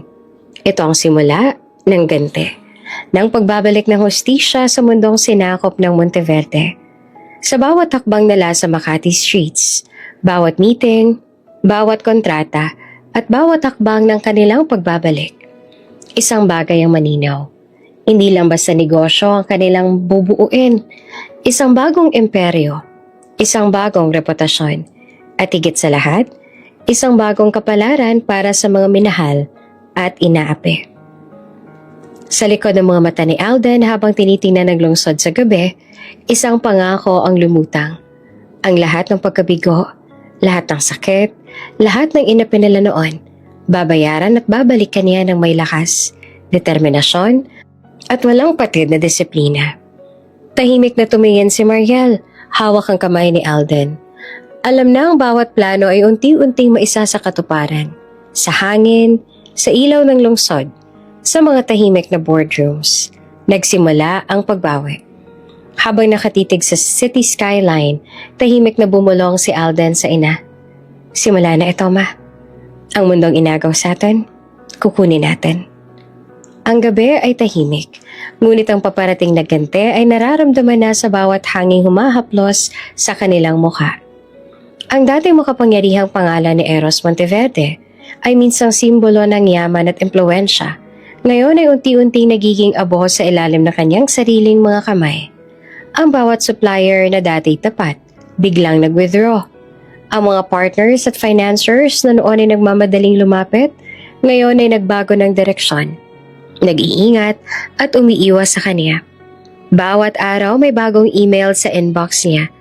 Ito ang simula ng ganti, ng pagbabalik ng hustisya sa mundong sinakop ng Monteverde. Sa bawat hakbang nila sa Makati streets, bawat meeting, bawat kontrata, at bawat hakbang ng kanilang pagbabalik, isang bagay ang maninaw. Hindi lang basta negosyo ang kanilang bubuuin, isang bagong imperyo, isang bagong reputasyon, at higit sa lahat, isang bagong kapalaran para sa mga minahal at inaapi. Sa likod ng mga mata ni Alden habang tinitingnan ng lungsod sa gabi, isang pangako ang lumutang. Ang lahat ng pagkabigo, lahat ng sakit, lahat ng inapinala noon, babayaran at babalikan niya ng may lakas, determinasyon, at walang patid na disiplina. Tahimik na tumingin si Mariel, hawak ang kamay ni Alden. Alam na ang bawat plano ay unti-unting maisa sa katuparan, sa hangin, sa ilaw ng lungsod, sa mga tahimik na boardrooms. Nagsimula ang pagbawi. Habang nakatitig sa city skyline, tahimik na bumulong si Alden sa ina. Simula na ito, ma. Ang mundong inagaw sa atin, kukunin natin. Ang gabi ay tahimik, ngunit ang paparating na ganti ay nararamdaman na sa bawat hanging humahaplos sa kanilang mukha. Ang dating makapangyarihang pangalan ni Eros Monteverde ay minsang simbolo ng yaman at impluensya. Ngayon ay unti-unti nagiging abo sa ilalim ng kanyang sariling mga kamay. Ang bawat supplier na dati tapat, biglang nag-withdraw. Ang mga partners at financiers na noon ay nagmamadaling lumapit, ngayon ay nagbago ng direksyon. Nag-iingat at umiiwas sa kanya. Bawat araw may bagong email sa inbox niya.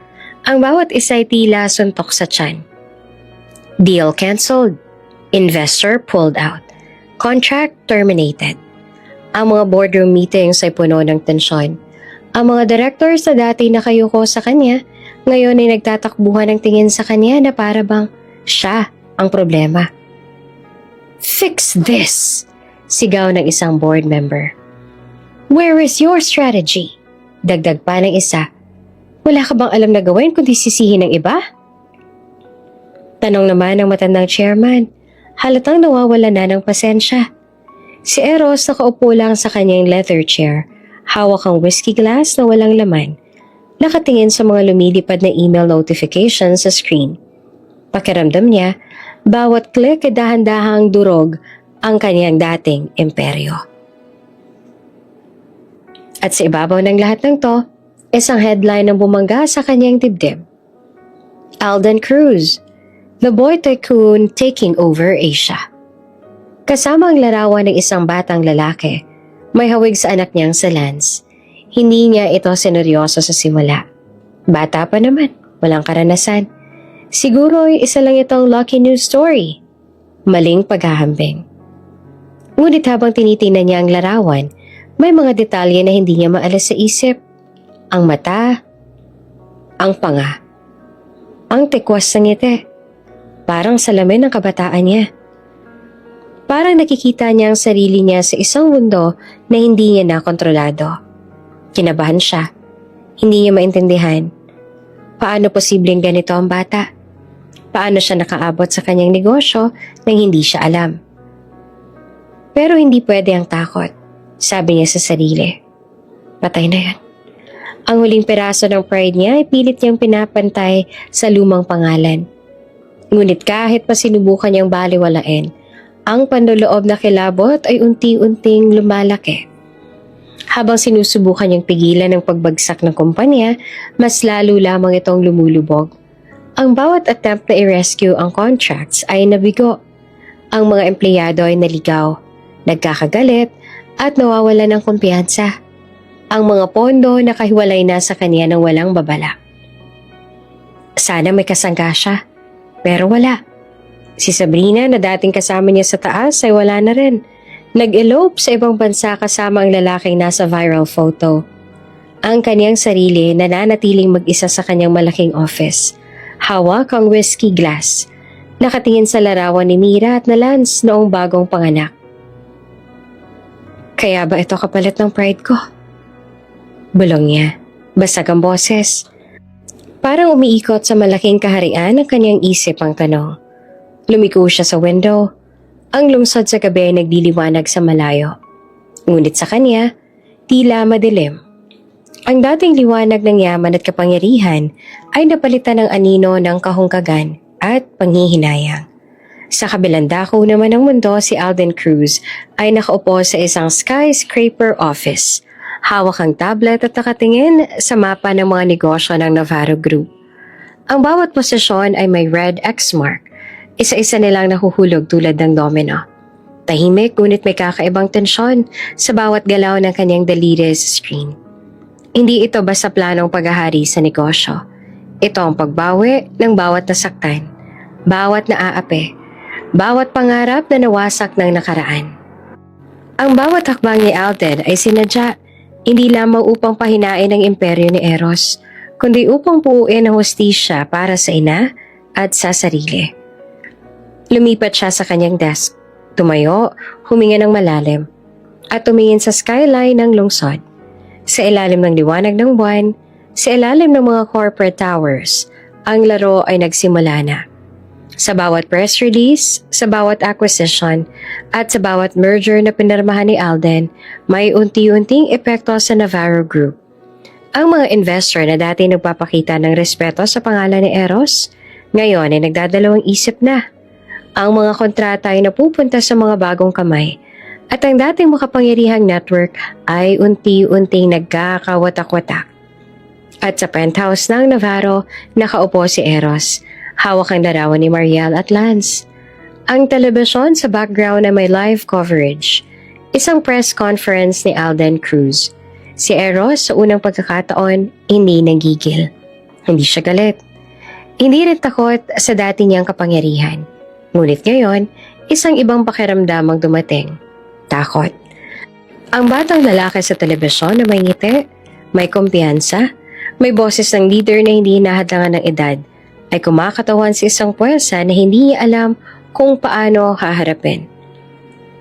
Ang bawat isa ay tila suntok sa tiyan. Deal cancelled. Investor pulled out. Contract terminated. Ang mga boardroom meetings ay puno ng tensyon. Ang mga directors na dati nakayuko sa kanya, ngayon ay nagtatakbuhan ng tingin sa kanya na para bang siya ang problema. Fix this! Sigaw ng isang board member. Where is your strategy? Dagdag pa ng isa. Wala ka bang alam na gawin kundi sisihin ng iba? Tanong naman ng matandang chairman Halatang nawawala na ng pasensya. Si Eros nakaupo lang sa kanyang leather chair, hawak ang whiskey glass na walang laman, nakatingin sa mga lumilipad na email notifications sa screen. Pakiramdam niya, bawat click ay dahan-dahang durog ang kanyang dating imperyo. At sa ibabaw ng lahat ng to, isang headline ang bumangga sa kanyang dibdib. Alden Cruz, the boy tycoon taking over Asia. Kasama ang larawan ng isang batang lalaki, may hawig sa anak niyang si Lance. Hindi niya ito sineryoso sa simula. Bata pa naman, walang karanasan. Siguro isa lang itong lucky news story. Maling paghahambing. Ngunit habang tinitingnan niya ang larawan, may mga detalye na hindi niya maalis sa isip. Ang mata, ang panga, ang tikwas ng ngiti. Parang salamin ng kabataan niya. Parang nakikita niya ang sarili niya sa isang mundo na hindi niya nakontrolado. Kinabahan siya. Hindi niya maintindihan. Paano posibleng ganito ang bata? Paano siya nakaabot sa kanyang negosyo nang hindi siya alam? Pero hindi pwede ang takot. Sabi niya sa sarili. Patay na yan. Ang huling peraso ng pride niya ay pilit niyang pinapantay sa lumang pangalan. Ngunit kahit pa sinubukan niyang baliwalain, ang panloloob na kilabot ay unti-unting lumalaki. Habang sinusubukan niyang pigilan ang pagbagsak ng kumpanya, mas lalo lamang itong lumulubog. Ang bawat attempt na i-rescue ang contracts ay nabigo. Ang mga empleyado ay naligaw, nagkakagalit, at nawawalan ng kumpiyansa. Ang mga pondo nakahiwalay na sa kanya ng walang babala. Sana may kasangga siya, pero wala. Si Sabrina na dating kasama niya sa taas ay wala na rin. Nag-elope sa ibang bansa kasama ang lalaking nasa viral photo. Ang kanyang sarili nananatiling mag-isa sa kanyang malaking office. Hawak ang whiskey glass. Nakatingin sa larawan ni Mira at na Lance noong bagong panganak. Kaya ba ito kapalit ng pride ko? Bulong niya. Basag ang boses. Parang umiikot sa malaking kaharian ang kanyang isip ang tanong. Lumiko siya sa window. Ang lungsod sa gabi ay nagliliwanag sa malayo. Ngunit sa kanya, tila madilim. Ang dating liwanag ng yaman at kapangyarihan ay napalitan ng anino ng kahungkagan at panghihinayang. Sa kabilang dako naman ng mundo, si Alden Cruz ay nakaupo sa isang skyscraper office. Hawak ang tablet at nakatingin sa mapa ng mga negosyo ng Navarro Group. Ang bawat posisyon ay may red X mark. Isa-isa nilang nahuhulog tulad ng domino. Tahimik ngunit may kakaibang tensyon sa bawat galaw ng kanyang daliri sa screen. Hindi ito basta planong paghahari sa negosyo. Ito ang pagbawi ng bawat nasaktan, bawat naaapi, bawat pangarap na nawasak ng nakaraan. Ang bawat hakbang ni Alden ay sinadya, hindi lamang upang pahinain ang imperyo ni Eros, kundi upang puuin ang hustisya para sa ina at sa sarili. Lumipat siya sa kanyang desk, tumayo, huminga ng malalim, at tumingin sa skyline ng lungsod. Sa ilalim ng liwanag ng buwan, sa ilalim ng mga corporate towers, ang laro ay nagsimula na. Sa bawat press release, sa bawat acquisition, at sa bawat merger na pinirmahan ni Alden, may unti-unting epekto sa Navarro Group. Ang mga investor na dati nagpapakita ng respeto sa pangalan ni Eros, ngayon ay nagdadalawang isip na. Ang mga kontrata ay napupunta sa mga bagong kamay, at ang dating makapangyarihang network ay unti-unting nagkakawatak-watak. At sa penthouse ng Navarro, nakaupo si Eros. Hawak ang larawan ni Mariel at Lance. Ang telebisyon sa background ay may live coverage. Isang press conference ni Alden Cruz. Si Eros sa unang pagkakataon, hindi nagigil. Hindi siya galit. Hindi rin takot sa dati niyang kapangyarihan. Ngunit ngayon, isang ibang pakiramdam ang dumating. Takot. Ang batang lalaki sa telebisyon na may ngiti, may kumpiyansa, may boses ng leader na hindi hinahadlangan ng edad, ay kumakatawan sa isang puwersa na hindi niya alam kung paano haharapin.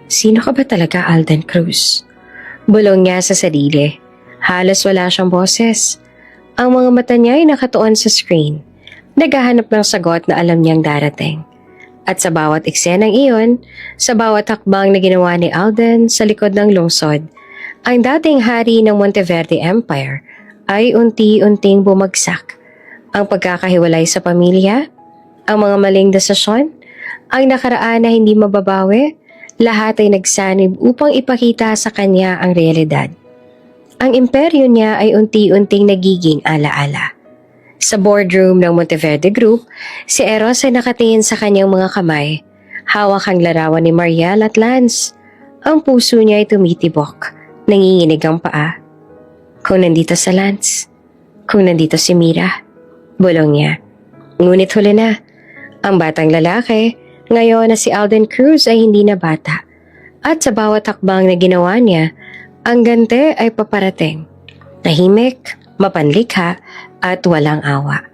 Sino ka ba talaga, Alden Cruz? Bulong niya sa sarili. Halos wala siyang boses. Ang mga mata niya ay nakatuon sa screen. Naghahanap ng sagot na alam niyang darating. At sa bawat eksenang iyon, sa bawat hakbang na ginawa ni Alden sa likod ng lungsod, ang dating hari ng Monteverde Empire ay unti-unting bumagsak. Ang pagkakahiwalay sa pamilya, ang mga maling desisyon, ang nakaraan na hindi mababawi, lahat ay nagsanib upang ipakita sa kanya ang realidad. Ang imperyo niya ay unti-unting nagiging alaala. Sa boardroom ng Monteverde Group, si Eros ay nakatingin sa kanyang mga kamay. Hawak ang larawan ni Mariel at Lance. Ang puso niya ay tumitibok. Nanginginig ang paa. Kung nandito sa Lance, kung nandito si Mira, bulong niya. Ngunit huli na. Ang batang lalaki, ngayon na si Alden Cruz ay hindi na bata. At sa bawat hakbang na ginawa niya, ang gante ay paparating. Tahimik, mapanlikha, at walang awa.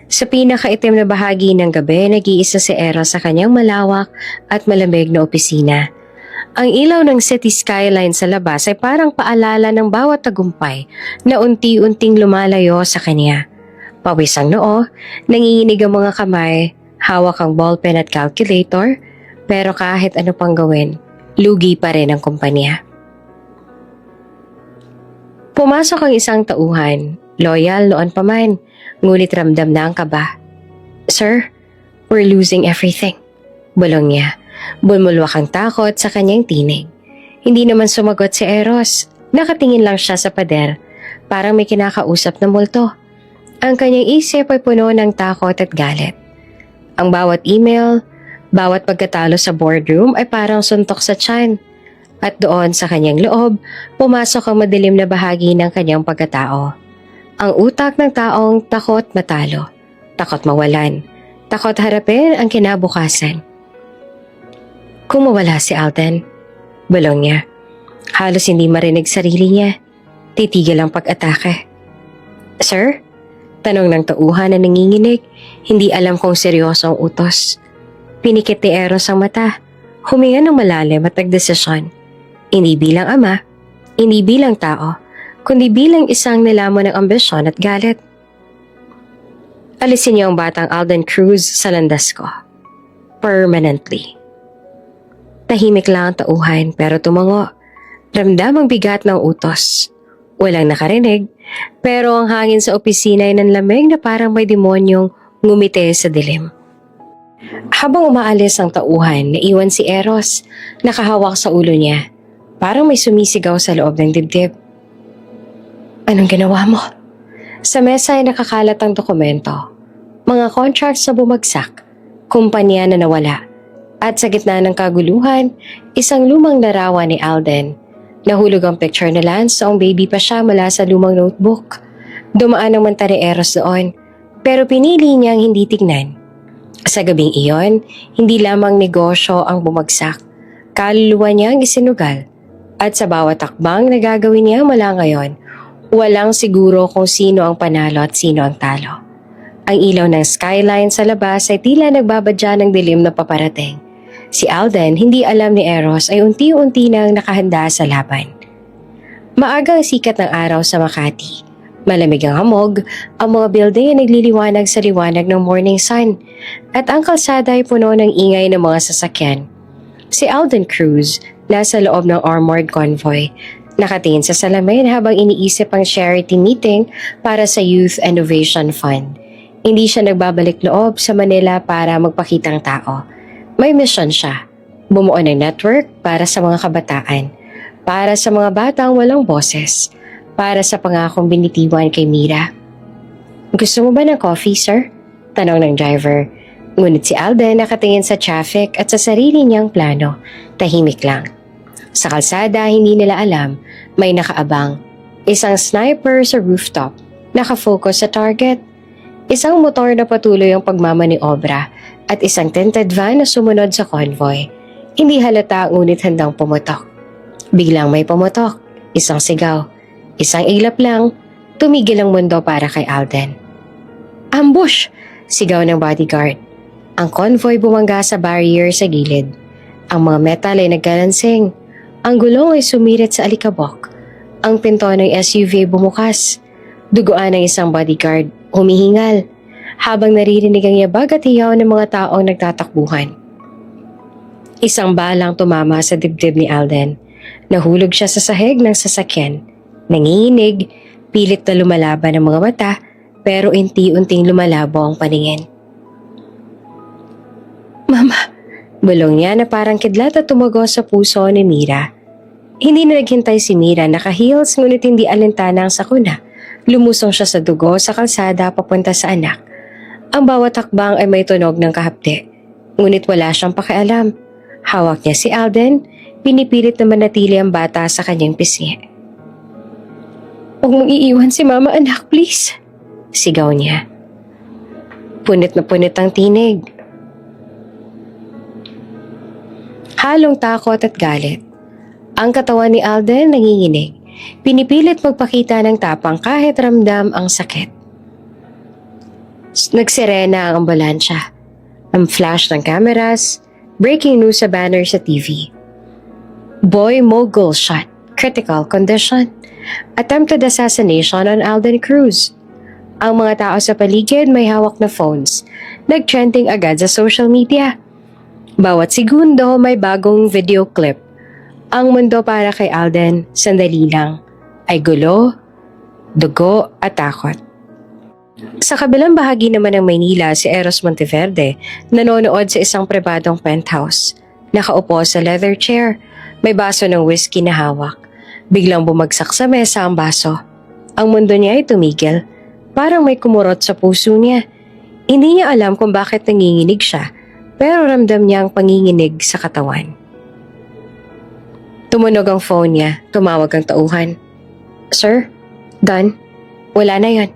Sa pinakaitim na bahagi ng gabi, nag-iisa si Eros sa kanyang malawak at malamig na opisina. Ang ilaw ng city skyline sa labas ay parang paalala ng bawat tagumpay na unti-unting lumalayo sa kanya. Pawis ang noo, nanginginig ang mga kamay, hawak ang ballpen at calculator, pero kahit ano pang gawin, lugi pa rin ang kumpanya. Pumasok ang isang tauhan, loyal noon pa man, ngunit ramdam na ang kaba. Sir, we're losing everything. Bulong niya. Bumulwak ang takot sa kanyang tinig. Hindi naman sumagot si Eros. Nakatingin lang siya sa pader. Parang may kinakausap na multo. Ang kanyang isip ay puno ng takot at galit. Ang bawat email, bawat pagkatalo sa boardroom ay parang suntok sa tiyan. At doon sa kanyang loob, pumasok ang madilim na bahagi ng kanyang pagkatao. Ang utak ng taong takot matalo, takot mawalan, takot harapin ang kinabukasan. Kung mawala si Alden, bulong niya. Halos hindi marinig sarili niya. Titigil ang pag-atake. Sir? Tanong ng tauhan na nanginginig, hindi alam kung seryoso ang utos. Pinikit ni Eros ang mata, huminga ng malalim at nagdesisyon. Hindi bilang ama, hindi bilang tao, kundi bilang isang nilamon ng ambisyon at galit. Alisin niyo ang batang Alden Cruz sa landas ko. Permanently. Tahimik lang ang tauhan pero tumango. Ramdam ang bigat ng utos. Walang nakarinig, pero ang hangin sa opisina ay nanlamig na parang may demonyong ngumiti sa dilim. Habang umaalis ang tauhan, naiwan si Eros, nakahawak sa ulo niya. Parang may sumisigaw sa loob ng dibdib. Anong ginawa mo? Sa mesa ay nakakalat ang dokumento. Mga contracts na bumagsak, kumpanya na nawala. At sa gitna ng kaguluhan, isang lumang larawan ni Alden. Nahulog ang picture na Lance noong baby pa siya mula sa lumang notebook. Dumaan ang mata ni Eros doon, pero pinili niyang hindi tignan. Sa gabing iyon, hindi lamang negosyo ang bumagsak. Kaluluwa niyang isinugal. At sa bawat takbang na gagawin niya mula ngayon, walang siguro kung sino ang panalo at sino ang talo. Ang ilaw ng skyline sa labas ay tila nagbabadya ng dilim na paparating. Si Alden, hindi alam ni Eros, ay unti-unti nang nakahanda sa laban. Maaga ang sikat ng araw sa Makati. Malamig ang hamog, ang mga building ay nagliliwanag sa liwanag ng morning sun, at ang kalsada ay puno ng ingay ng mga sasakyan. Si Alden Cruz, nasa loob ng armored convoy, nakatingin sa salamin habang iniisip ang charity meeting para sa Youth Innovation Fund. Hindi siya nagbabalik loob sa Manila para magpakitang tao. May mission siya, bumuo ng network para sa mga kabataan, para sa mga batang walang boses, para sa pangakong binitiwan kay Mira. Gusto mo ba ng coffee, sir? Tanong ng driver. Ngunit si Alden nakatingin sa traffic at sa sarili niyang plano. Tahimik lang. Sa kalsada, hindi nila alam, may nakaabang. Isang sniper sa rooftop, nakafocus sa target. Isang motor na patuloy ang pagmamaniobra at isang tinted van na sumunod sa convoy. Hindi halata ngunit handang pumutok. Biglang may pumutok, isang sigaw, isang iglap lang, tumigil ang mundo para kay Alden. Ambush! Sigaw ng bodyguard. Ang convoy bumangga sa barrier sa gilid. Ang mga metal ay nagkalansing. Ang gulong ay sumirit sa alikabok. Ang pinto ng SUV ay bumukas. Duguan ng isang bodyguard, humihingal, habang naririnig ang yabag at hiyaw ng mga taong nagtatakbuhan. Isang balang tumama sa dibdib ni Alden. Nahulog siya sa sahig ng sasakyan. Nanginginig, pilit na lumalaban ang mga mata, pero unti-unting lumalabo ang paningin. Mama, bulong niya na parang kidlat at tumagos sa puso ni Mira. Hindi na naghintay si Mira, naka-heels ngunit hindi alintana ang sakuna. Lumusong siya sa dugo sa kalsada papunta sa anak. Ang bawat hakbang ay may tunog ng kahapde, ngunit wala siyang pakialam. Hawak niya si Alden, pinipilit na manatili ang bata sa kanyang pisngi. Huwag mong iiwan si Mama, anak, please. Sigaw niya. Punit na punit ang tinig. Halong takot at galit. Ang katawan ni Alden nanginginig. Pinipilit magpakita ng tapang kahit ramdam ang sakit. Nagsirena ang ambulansya. Ang flash ng cameras, breaking news sa banner sa TV. Boy mogul shot, critical condition. Attempted assassination on Alden Cruz. Ang mga tao sa paligid may hawak na phones. Nag-trending agad sa social media. Bawat segundo may bagong video clip. Ang mundo para kay Alden, sandali lang, ay gulo, dugo at takot. Sa kabilang bahagi naman ng Maynila, si Eros Monteverde nanonood sa isang pribadong penthouse. Nakaupo sa leather chair, may baso ng whiskey na hawak. Biglang bumagsak sa mesa ang baso. Ang mundo niya ay tumigil, parang may kumurot sa puso niya. Hindi niya alam kung bakit nanginginig siya, pero ramdam niya ang panginginig sa katawan. Tumunog ang phone niya, tumawag ang tauhan. Sir? Done? Wala na yon.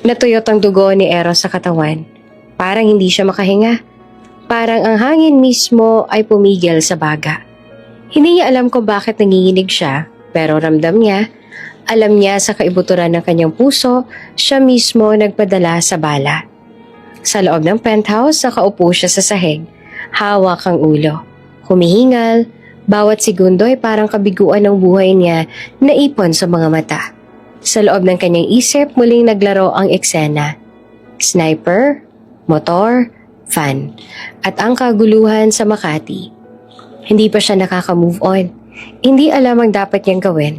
Natuyot ang dugo ni Eros sa katawan. Parang hindi siya makahinga. Parang ang hangin mismo ay pumigil sa baga. Hindi niya alam kung bakit nanginginig siya, pero ramdam niya, alam niya sa kaibuturan ng kanyang puso, siya mismo nagpadala sa bala. Sa loob ng penthouse, nakaupo siya sa sahig. Hawak ang ulo. Humihingal, bawat segundo ay parang kabiguan ng buhay niya na ipon sa mga mata. Sa loob ng kanyang isip, muling naglaro ang eksena. Sniper, motor, fan, at ang kaguluhan sa Makati. Hindi pa siya nakaka-move on. Hindi alam ang dapat niyang gawin.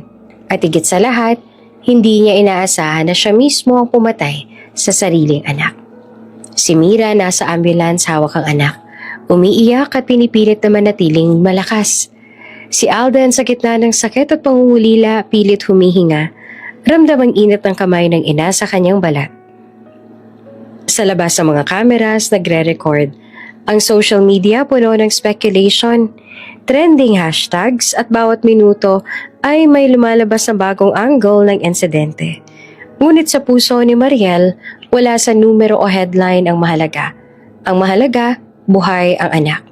At higit sa lahat, hindi niya inaasahan na siya mismo ang pumatay sa sariling anak. Si Mira nasa ambulance, hawak ang anak. Umiiyak at pinipilit na manatiling malakas. Si Alden sa gitna ng sakit at pangungulila, pilit humihinga. Ramdam ang init ng kamay ng ina sa kanyang balat. Sa labas ng mga cameras, nagre-record. Ang social media puno ng speculation, trending hashtags at bawat minuto ay may lumalabas na bagong angle ng insidente. Ngunit sa puso ni Mariel, wala sa numero o headline ang mahalaga. Ang mahalaga, buhay ang anak.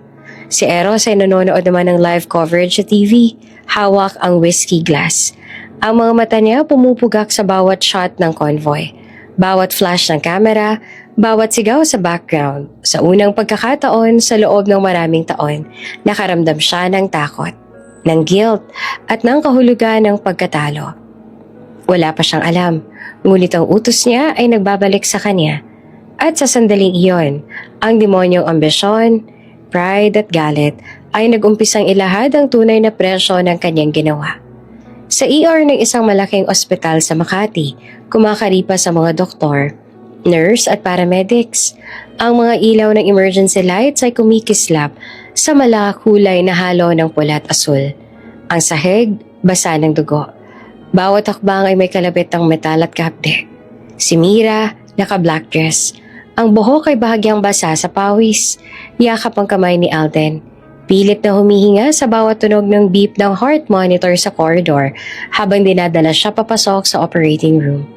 Si Eros ay nanonood naman ng live coverage sa TV, hawak ang whiskey glass. Ang mga mata niya pumupugak sa bawat shot ng convoy, bawat flash ng camera, bawat sigaw sa background. Sa unang pagkakataon sa loob ng maraming taon, nakaramdam siya ng takot, ng guilt, at ng kahulugan ng pagkatalo. Wala pa siyang alam, ngunit ang utos niya ay nagbabalik sa kanya. At sa sandaling iyon, ang demonyong ambisyon, pride at galit ay nag-umpisang ilahad ang tunay na presyo ng kanyang ginawa. Sa ER ng isang malaking ospital sa Makati, kumakaripas sa mga doktor, nurse at paramedics. Ang mga ilaw ng emergency lights ay kumikislap sa malakulay na halo ng pula at asul. Ang sahig, basa ng dugo. Bawat hakbang ay may kalabit ng metal at kahapde. Si Mira, naka-black dress. Ang buhok ay bahagyang basa sa pawis. Yakap ang kamay ni Alden. Pilit na humihinga sa bawat tunog ng beep ng heart monitor sa corridor habang dinadala siya papasok sa operating room.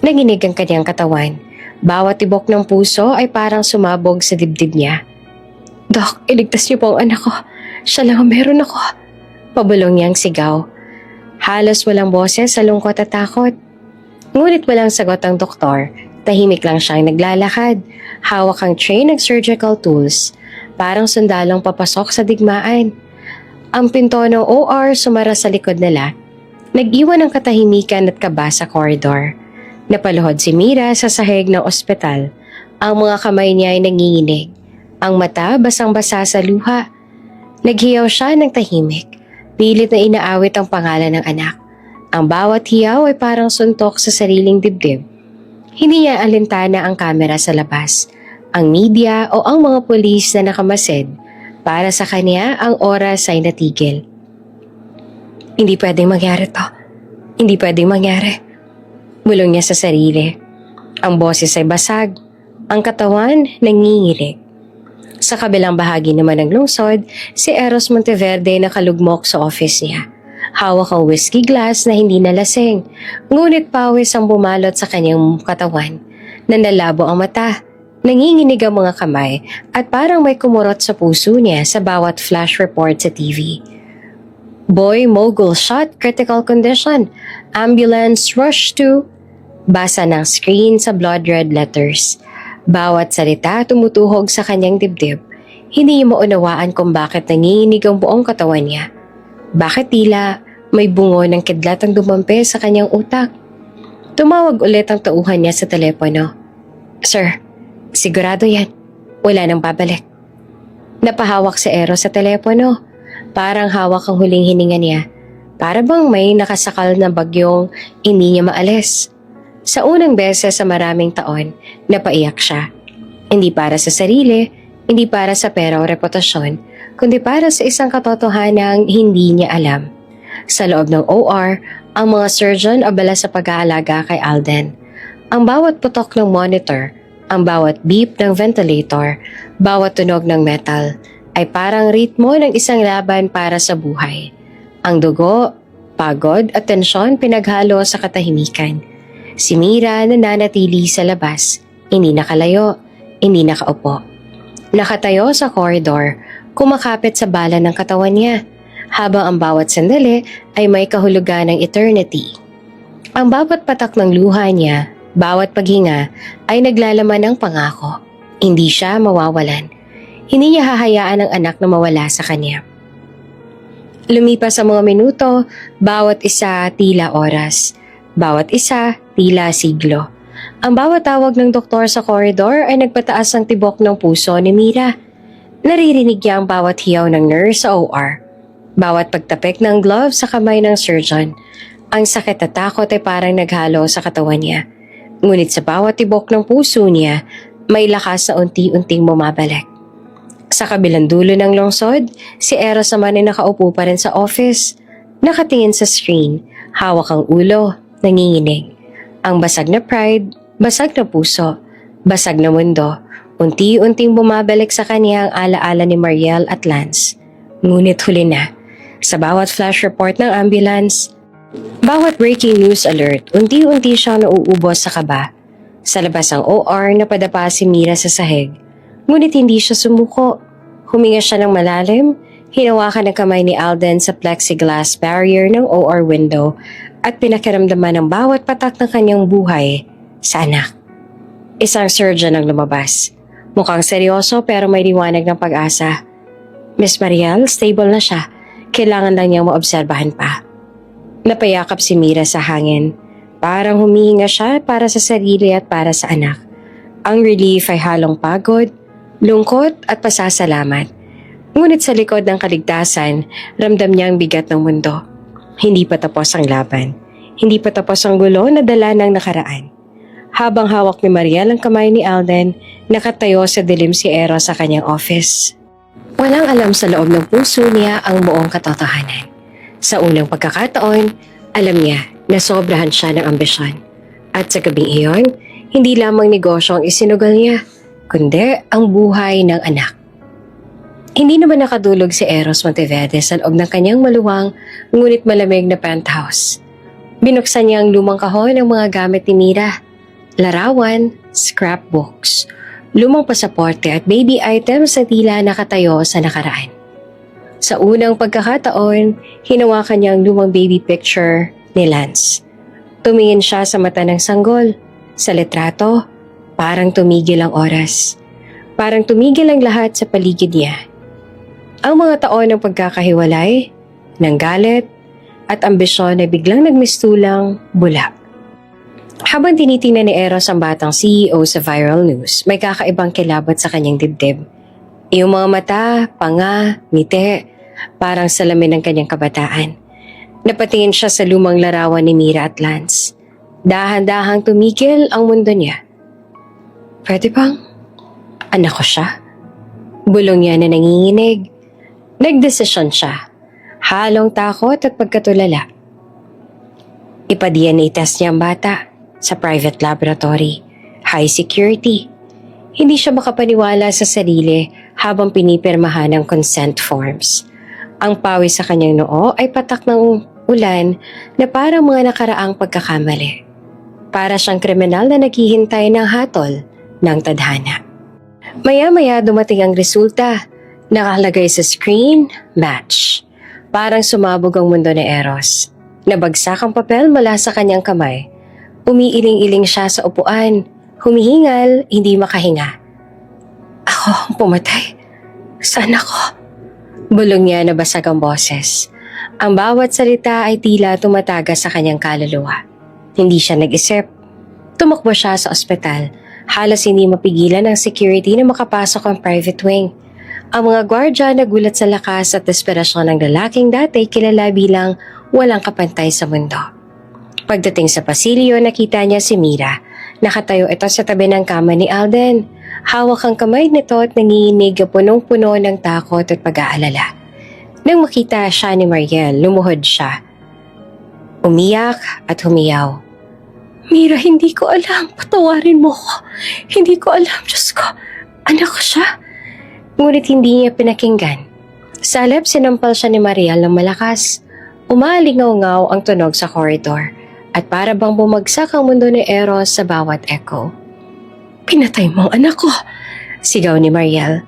Nanginig ang kanyang katawan. Bawat tibok ng puso ay parang sumabog sa dibdib niya. Dok, iligtas niyo po ang anak ko. Siya lang ang meron ako. Pabulong niyang sigaw. Halos walang boses sa lungkot at takot. Ngunit walang sagot ang doktor. Tahimik lang siyang naglalakad. Hawak ang tray ng surgical tools. Parang sundalong papasok sa digmaan. Ang pinto ng OR sumara sa likod nila. Nag-iwan ng katahimikan at kaba sa corridor. Napaluhod si Mira sa sahig ng ospital. Ang mga kamay niya ay nanginginig. Ang mata basang-basa sa luha. Naghiyaw siya ng tahimik. Pilit na inaawit ang pangalan ng anak. Ang bawat hiyaw ay parang suntok sa sariling dibdib. Hindi niya alintana ang kamera sa labas, ang media o ang mga pulis na nakamasid. Para sa kanya, ang oras ay natigil. Hindi pwedeng mangyari to. Hindi pwedeng mangyari. Bulong niya sa sarili. Ang boses ay basag. Ang katawan nanginginig. Sa kabilang bahagi naman ng lungsod, si Eros Monteverde nakalugmok sa office niya. Hawak ang whiskey glass na hindi nalasing, ngunit pawis ang bumalot sa kanyang katawan. Nanlalabo ang mata, nanginginig ang mga kamay at parang may kumurot sa puso niya sa bawat flash report sa TV. Boy mogul shot, critical condition. Ambulance rush to. Basa ng screen sa blood red letters. Bawat salita tumutuhog sa kanyang dibdib. Hindi niya maunawaan kung bakit nanginginig ang buong katawan niya. Bakit tila may bungo ng kidlat ang dumampi sa kanyang utak? Tumawag ulit ang tauhan niya sa telepono. Sir, sigurado yan. Wala nang babalik. Napahawak si Eros sa telepono. Parang hawak ang huling hininga niya. Para bang may nakasakal na bagyong hindi niya maalis. Sa unang beses sa maraming taon, napaiyak siya. Hindi para sa sarili, hindi para sa pera o reputasyon, kundi para sa isang katotohanang hindi niya alam. Sa loob ng OR, ang mga surgeon abala sa pag-aalaga kay Alden. Ang bawat putok ng monitor, ang bawat beep ng ventilator, bawat tunog ng metal, ay parang ritmo ng isang laban para sa buhay. Ang dugo, pagod at tensyon pinaghalo sa katahimikan. Si Mira nananatili sa labas, hindi nakalayo, hindi nakaupo. Nakatayo sa koridor, kumakapit sa bala ng katawan niya, habang ang bawat sandali ay may kahulugan ng eternity. Ang bawat patak ng luha niya, bawat paghinga ay naglalaman ng pangako. Hindi siya mawawalan. Hindi niya hahayaan ang anak na mawala sa kanya. Lumipas ang mga minuto, bawat isa tila oras. Bawat isa tila siglo. Ang bawat tawag ng doktor sa koridor ay nagpataas ang tibok ng puso ni Mira. Naririnig niya ang bawat hiyaw ng nurse sa OR. Bawat pagtapik ng glove sa kamay ng surgeon. Ang sakit at takot ay parang naghalo sa katawan niya. Ngunit sa bawat tibok ng puso niya, may lakas na unti-unting bumabalik. Sa kabilang dulo ng lungsod, si Eros naman ay nakaupo pa rin sa office. Nakatingin sa screen, hawak ang ulo, nanginginig. Ang basag na pride, basag na puso, basag na mundo, unti-unting bumabalik sa kanya ang alaala ni Mariel at Lance. Ngunit huli na. Sa bawat flash report ng ambulance, bawat breaking news alert, unti-unti siyang nauubos sa kaba. Sa labas ng OR, napadapa si Mira sa sahig. Ngunit hindi siya sumuko. Huminga siya ng malalim, hinawakan ng kamay ni Alden sa plexiglass barrier ng OR window at pinakiramdaman ng bawat patak ng kanyang buhay sa anak. Isang surgeon ang lumabas. Mukhang seryoso pero may liwanag ng pag-asa. Miss Mariel, stable na siya. Kailangan lang niyang maobserbahan pa. Napayakap si Mira sa hangin. Parang humihinga siya para sa sarili at para sa anak. Ang relief ay halong pagod, lungkot at pasasalamat. Ngunit sa likod ng kaligtasan, ramdam niya ang bigat ng mundo. Hindi pa tapos ang laban. Hindi pa tapos ang gulo na dala ng nakaraan. Habang hawak ni Mariel ang kamay ni Alden, nakatayo sa dilim si Eros sa kanyang office. Walang alam sa loob ng puso niya ang buong katotohanan. Sa unang pagkakataon, alam niya na sobrahan siya ng ambisyon. At sa gabing iyon, hindi lamang negosyo ang isinugal niya, kundi ang buhay ng anak. Hindi naman nakadulog si Eros Monteverde sa loob ng kanyang maluwang ngunit malamig na penthouse. Binuksan niya ang lumang kahon ng mga gamit ni Mira. Larawan, scrapbooks, lumang pasaporte at baby items na tila nakatayo sa nakaraan. Sa unang pagkakataon, hinawakan niya ang lumang baby picture ni Lance. Tumingin siya sa mata ng sanggol. Sa litrato, parang tumigil ang oras. Parang tumigil ang lahat sa paligid niya. Ang mga taon ng pagkakahiwalay, ng galit, at ambisyon ay biglang nagmistulang bula. Habang tinitingnan ni Eros ang batang CEO sa viral news, may kakaibang kilabot sa kanyang dibdib. Yung mga mata, panga, ngiti, parang salamin ng kanyang kabataan. Napatingin siya sa lumang larawan ni Mira at Lance. Dahan-dahang tumigil ang mundo niya. Pwede bang anak ko siya? Bulong niya na nanginginig. Nagdesisyon siya. Halong takot at pagkatulala. Ipa-DNA test niya ang bata sa private laboratory. High security. Hindi siya makapaniwala sa sarili habang pinipirmahan ang consent forms. Ang pawis sa kanyang noo ay patak ng ulan na parang mga nakaraang pagkakamali. Para siyang kriminal na naghihintay ng hatol ng tadhana. Maya-maya dumating ang resulta. Nakalagay sa screen, match. Parang sumabog ang mundo ni Eros. Nabagsak ang papel mula sa kanyang kamay. Umiiling-iling siya sa upuan. Humihingal, hindi makahinga. Ako ang pumatay. Saan ako? Bulong niya na basag ang boses. Ang bawat salita ay tila tumataga sa kanyang kaluluwa. Hindi siya nag-isip. Tumakbo siya sa ospital. Halos hindi mapigilan ng security na makapasok ang private wing. Ang mga gwardya nagulat sa lakas at desperasyon ng lalaking dati kilala bilang walang kapantay sa mundo. Pagdating sa pasilyo, nakita niya si Mira. Nakatayo ito sa tabi ng kama ni Alden. Hawak ang kamay nito at nanginginig punong-puno ng takot at pag-aalala. Nang makita siya ni Mariel, lumuhod siya. Umiyak at humiyaw. Mira, hindi ko alam. Patawarin mo ko. Hindi ko alam, Diyos ko. Anak ko siya. Ngunit hindi niya pinakinggan. Salep, sinampal siya ni Mariel ng malakas. Umalingaw-ngaw ang tunog sa corridor at para bang bumagsak ang mundo ni Eros sa bawat echo. Pinatay mo ang anak ko, sigaw ni Mariel.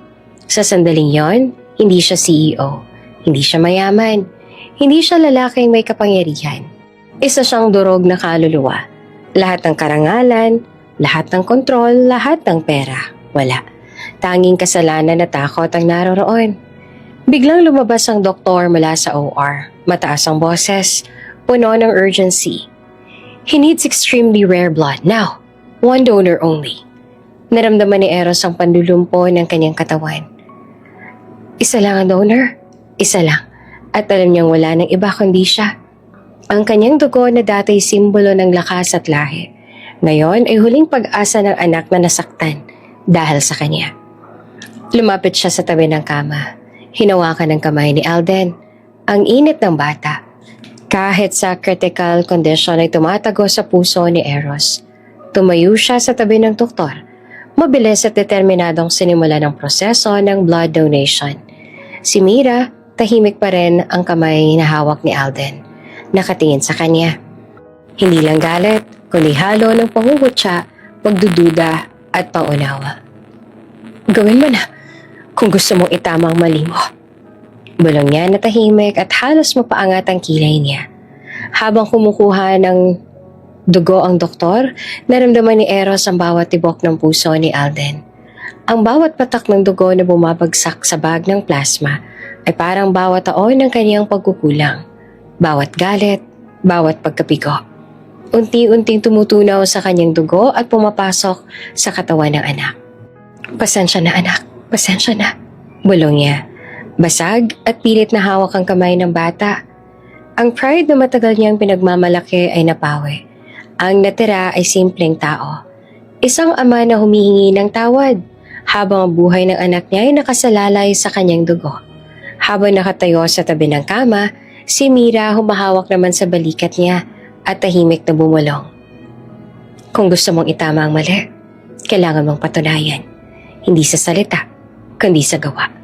Sa sandaling yon, hindi siya CEO, hindi siya mayaman, hindi siya lalaking may kapangyarihan. Isa siyang durog na kaluluwa. Lahat ng karangalan, lahat ng kontrol, lahat ng pera, wala. Tanging kasalanan na takot ang naroroon. Biglang lumabas ang doktor mula sa OR. Mataas ang boses, puno ng urgency. He needs extremely rare blood now. One donor only. Naramdaman ni Eros ang panlulumpo ng kanyang katawan. Isa lang ang donor? Isa lang. At alam niyang wala ng iba kundi siya. Ang kanyang dugo na dati simbolo ng lakas at lahi. Ngayon ay huling pag-asa ng anak na nasaktan dahil sa kanya. Lumapit siya sa tabi ng kama. Hinawakan ng kamay ni Alden. Ang init ng bata. Kahit sa critical condition ay tumatago sa puso ni Eros. Tumayo siya sa tabi ng doktor. Mabilis at determinadong sinimula ng proseso ng blood donation. Si Mira, tahimik pa rin ang kamay na hawak ni Alden. Nakatingin sa kanya. Hindi lang galit, kundi halo ng pangungutya, pagdududa at pangunawa. Gawin mo na kung gusto mong itama ang mali mo. Bulong niya na tahimik at halos mapaangat ang kilay niya. Habang kumukuha ng dugo ang doktor, naramdaman ni Eros ang bawat tibok ng puso ni Alden. Ang bawat patak ng dugo na bumabagsak sa bag ng plasma ay parang bawat taon ng kaniyang pagkukulang. Bawat galit, bawat pagkabigo. Unti-unting tumutunaw sa kanyang dugo at pumapasok sa katawan ng anak. Pasensya na anak, pasensya na. Bulong niya. Basag at pilit na hawak ang kamay ng bata. Ang pride na matagal niyang pinagmamalaki ay napawi. Ang natira ay simpleng tao. Isang ama na humihingi ng tawad habang ang buhay ng anak niya ay nakasalalay sa kanyang dugo. Habang nakatayo sa tabi ng kama, si Mira humahawak naman sa balikat niya at tahimik na bumulong. Kung gusto mong itama ang mali, kailangan mong patunayan. Hindi sa salita, kundi sa gawa.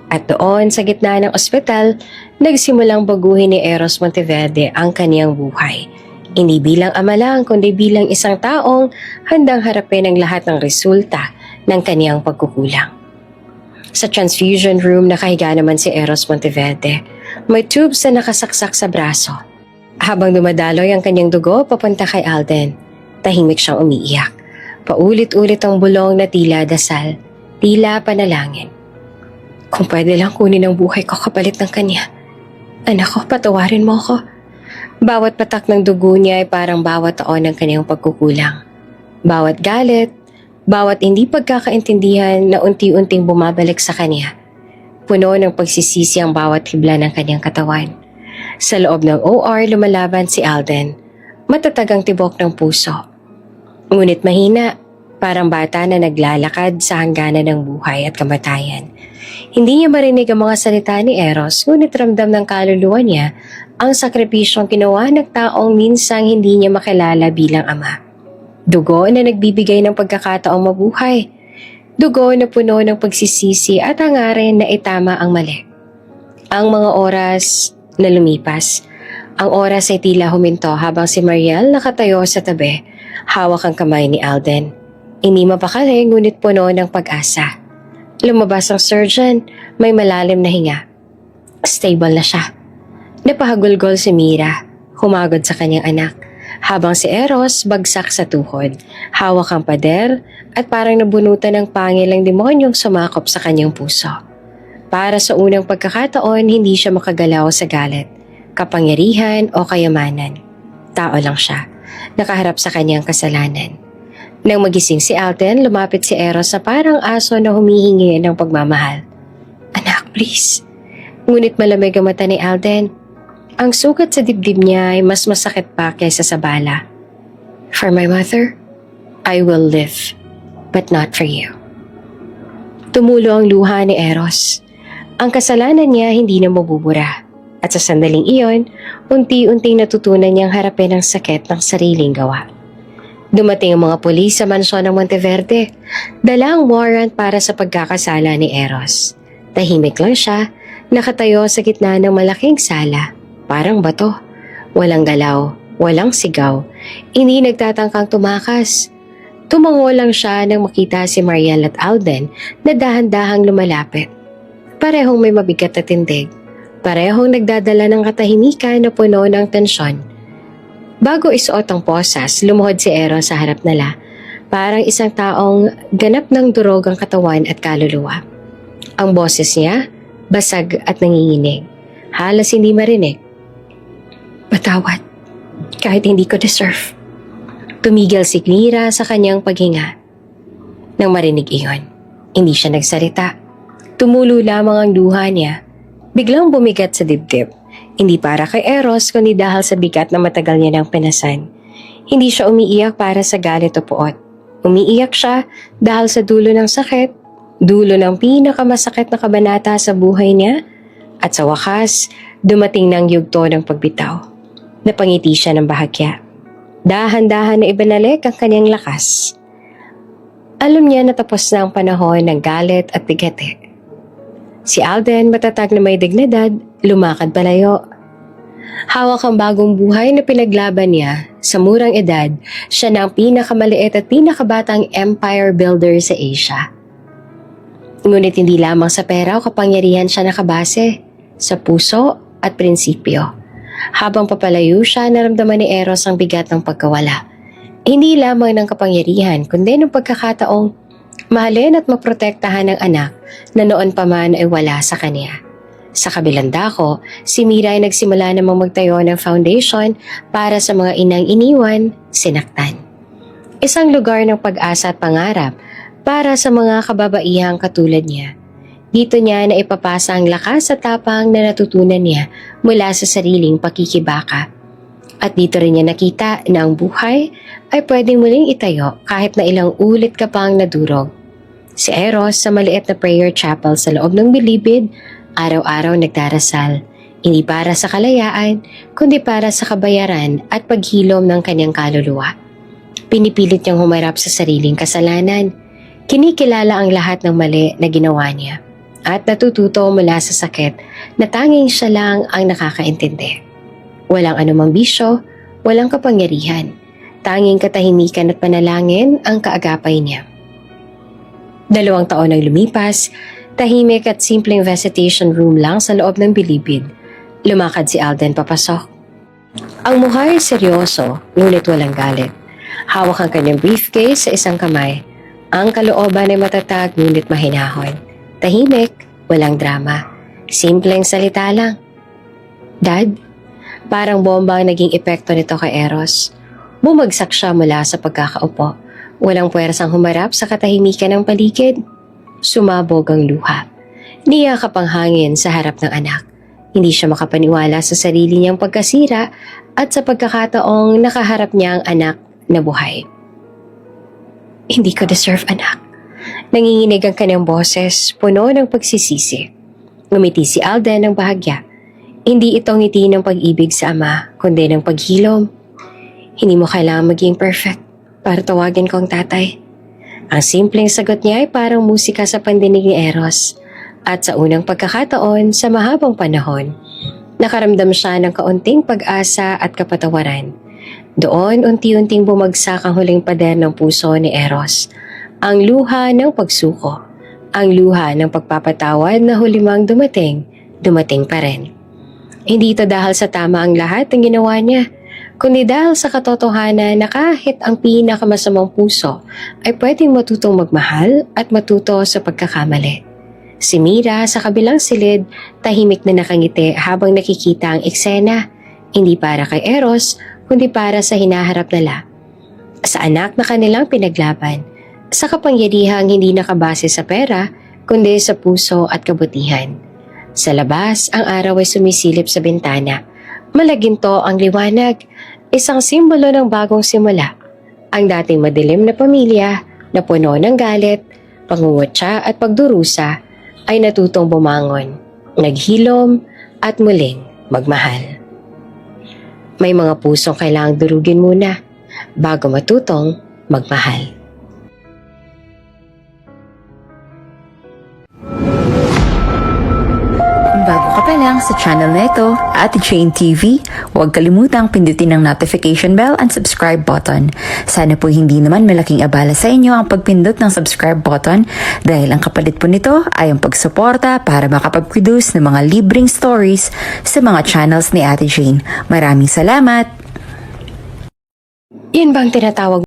At doon sa gitna ng ospital, nagsimulang baguhin ni Eros Monteverde ang kaniyang buhay. Hindi bilang ama lang, kundi bilang isang taong handang harapin ang lahat ng resulta ng kaniyang pagkukulang. Sa transfusion room, nakahiga naman si Eros Monteverde. May tubes na nakasaksak sa braso. Habang dumadaloy ang kanyang dugo papunta kay Alden, tahimik siyang umiiyak. Paulit-ulit ang bulong na tila dasal, tila panalangin. Kung pwede lang kunin ang buhay ko kapalit ng kanya. Anak ko, patawarin mo ko. Bawat patak ng dugo niya ay parang bawat taon ng kanyang pagkukulang. Bawat galit, Bawat hindi pagkakaintindihan na unti-unting bumabalik sa kanya, puno ng pagsisisi ang bawat hibla ng kanyang katawan. Sa loob ng OR lumalaban si Alden, matatag ang tibok ng puso. Ngunit mahina, parang bata na naglalakad sa hangganan ng buhay at kamatayan. Hindi niya marinig ang mga salita ni Eros, ngunit ramdam ng kaluluwa niya ang sakripisyong ginawa ng taong minsang hindi niya makilala bilang ama. Dugo na nagbibigay ng pagkakataong mabuhay. Dugo na puno ng pagsisisi at hangarin na itama ang mali. Ang mga oras na lumipas. Ang oras ay tila huminto habang si Mariel nakatayo sa tabi, hawak ang kamay ni Alden. Hindi mapakali ngunit puno ng pag-asa. Lumabas ang surgeon, may malalim na hinga. Stable na siya. Napahagulgol si Mira, humagod sa kanyang anak, habang si Eros bagsak sa tuhod, hawak ang pader at parang nabunutan ng pangil ang demonyong sumakop sa kanyang puso. Para sa unang pagkakataon, hindi siya makagalaw sa galit, kapangyarihan o kayamanan. Tao lang siya, nakaharap sa kanyang kasalanan. Nang magising si Alden, lumapit si Eros sa parang aso na humihingi ng pagmamahal. Anak, please. Ngunit malamig ang mata ni Alden. Ang sugat sa dibdib niya ay mas masakit pa kaysa sa bala. For my mother, I will live, but not for you. Tumulo ang luha ni Eros. Ang kasalanan niya hindi na mabubura. At sa sandaling iyon, unti-unting natutunan niyang harapin ang sakit ng sariling gawa. Dumating ang mga pulis sa mansyon ng Monteverde, dala ang warrant para sa pagkakasala ni Eros. Tahimik lang siya, nakatayo sa gitna ng malaking sala, parang bato. Walang galaw, walang sigaw, hindi nagtatangkang tumakas. Tumango lang siya nang makita si Mariel at Alden na dahan-dahang lumalapit. Parehong may mabigat na tindig, parehong nagdadala ng katahimikan na puno ng tensyon. Bago isuot ang posas, lumuhod si Eros sa harap nila, parang isang taong ganap ng durog ang katawan at kaluluwa. Ang boses niya, basag at nanginginig, halos hindi marinig. Patawad, kahit hindi ko deserve. Tumigil si Mira sa kanyang paghinga. Nang marinig iyon, hindi siya nagsalita. Tumulo lamang ang luha niya, biglang bumigat sa dibdib. Hindi para kay Eros kundi dahil sa bigat na matagal niya nang pinasan. Hindi siya umiiyak para sa galit o puot. Umiiyak siya dahil sa dulo ng sakit, dulo ng pinakamasakit na kabanata sa buhay niya, at sa wakas, dumating ng yugto ng pagbitaw. Napangiti siya ng bahagya. Dahan-dahan na ibinalik ang kanyang lakas. Alam niya na tapos na ang panahon ng galit at bigati. Si Alden, matatag na may dignidad, lumakad palayo. Hawak ang bagong buhay na pinaglaban niya. Sa murang edad, siya na ang pinakamaliit at pinakabatang empire builder sa Asia. Ngunit hindi lamang sa pera o kapangyarihan siya nakabase, sa puso at prinsipyo. Habang papalayo siya, naramdaman ni Eros ang bigat ng pagkawala. Hindi lamang ng kapangyarihan, kundi ng pagkakataong mahalin at maprotektahan ng anak na noon pa man ay wala sa kanya. Sa kabilang dako, si Mira ay nagsimula namang magtayo ng foundation para sa mga inang iniwan, sinaktan. Isang lugar ng pag-asa at pangarap para sa mga kababaihang katulad niya. Dito niya na ipapasa ang lakas at tapang na natutunan niya mula sa sariling pakikibaka. At dito rin niya nakita na ang buhay ay pwedeng muling itayo kahit na ilang ulit ka pang nadurog. Si Eros sa maliit na prayer chapel sa loob ng bilibid, araw-araw nagdarasal, hindi para sa kalayaan, kundi para sa kabayaran at paghilom ng kanyang kaluluwa. Pinipilit niyang humarap sa sariling kasalanan, kinikilala ang lahat ng mali na ginawa niya, at natututo mula sa sakit na tanging siya lang ang nakakaintindi. Walang anumang bisyo, walang kapangyarihan, tanging katahimikan at panalangin ang kaagapay niya. 2 taon ang lumipas, tahimik at simpleng visitation room lang sa loob ng bilibid. Lumakad si Alden papasok. Ang mukha ay seryoso, ngunit walang galit. Hawak ang kanyang briefcase sa isang kamay. Ang kalooban ay matatag ngunit mahinahon. Tahimik, walang drama. Simpleng salita lang. Dad, parang bomba ang naging epekto nito kay Eros. Bumagsak siya mula sa pagkakaupo. Walang puwersang humarap sa katahimikan ng paligid. Sumabog ang luha. Niyakap ang hangin sa harap ng anak. Hindi siya makapaniwala sa sarili niyang pagkasira at sa pagkakataong nakaharap niya ang anak na buhay. Hindi ko deserve, anak. Nanginginig ang kanyang boses, puno ng pagsisisi. Ngumiti si Alden ng bahagya. Hindi ito ngiti ng pag-ibig sa ama, kundi ng paghilom. Hindi mo kailangan maging perfect para tawagin ko ang tatay. Ang simpleng sagot niya ay parang musika sa pandinig ni Eros. At sa unang pagkakataon sa mahabang panahon, nakaramdam siya ng kaunting pag-asa at kapatawaran. Doon unti-unting bumagsak ang huling pader ng puso ni Eros. Ang luha ng pagsuko. Ang luha ng pagpapatawad na hulimang dumating pa rin. Hindi ito dahil sa tama ang lahat ng ginawa niya, kundi dahil sa katotohanan na kahit ang pinakamasamang puso ay pwedeng matutong magmahal at matuto sa pagkakamali. Si Mira sa kabilang silid, tahimik na nakangiti habang nakikita ang eksena, hindi para kay Eros, kundi para sa hinaharap nila. Sa anak na kanilang pinaglaban, sa kapangyarihang hindi nakabase sa pera, kundi sa puso at kabutihan. Sa labas, ang araw ay sumisilip sa bintana. Malaginto ang liwanag, isang simbolo ng bagong simula. Ang dating madilim na pamilya na puno ng galit, pangungutya at pagdurusa ay natutong bumangon, naghilom at muling magmahal. May mga pusong kailangang durugin muna bago matutong magmahal. Bago ka pa lang sa channel na ito, Ate Jane TV, huwag kalimutang pindutin ang notification bell and subscribe button. Sana po hindi naman malaking abala sa inyo ang pagpindot ng subscribe button dahil ang kapalit po nito ay ang pagsuporta para makapag-produce ng mga libreng stories sa mga channels ni Ate Jane. Maraming salamat! Yan bang tinatawag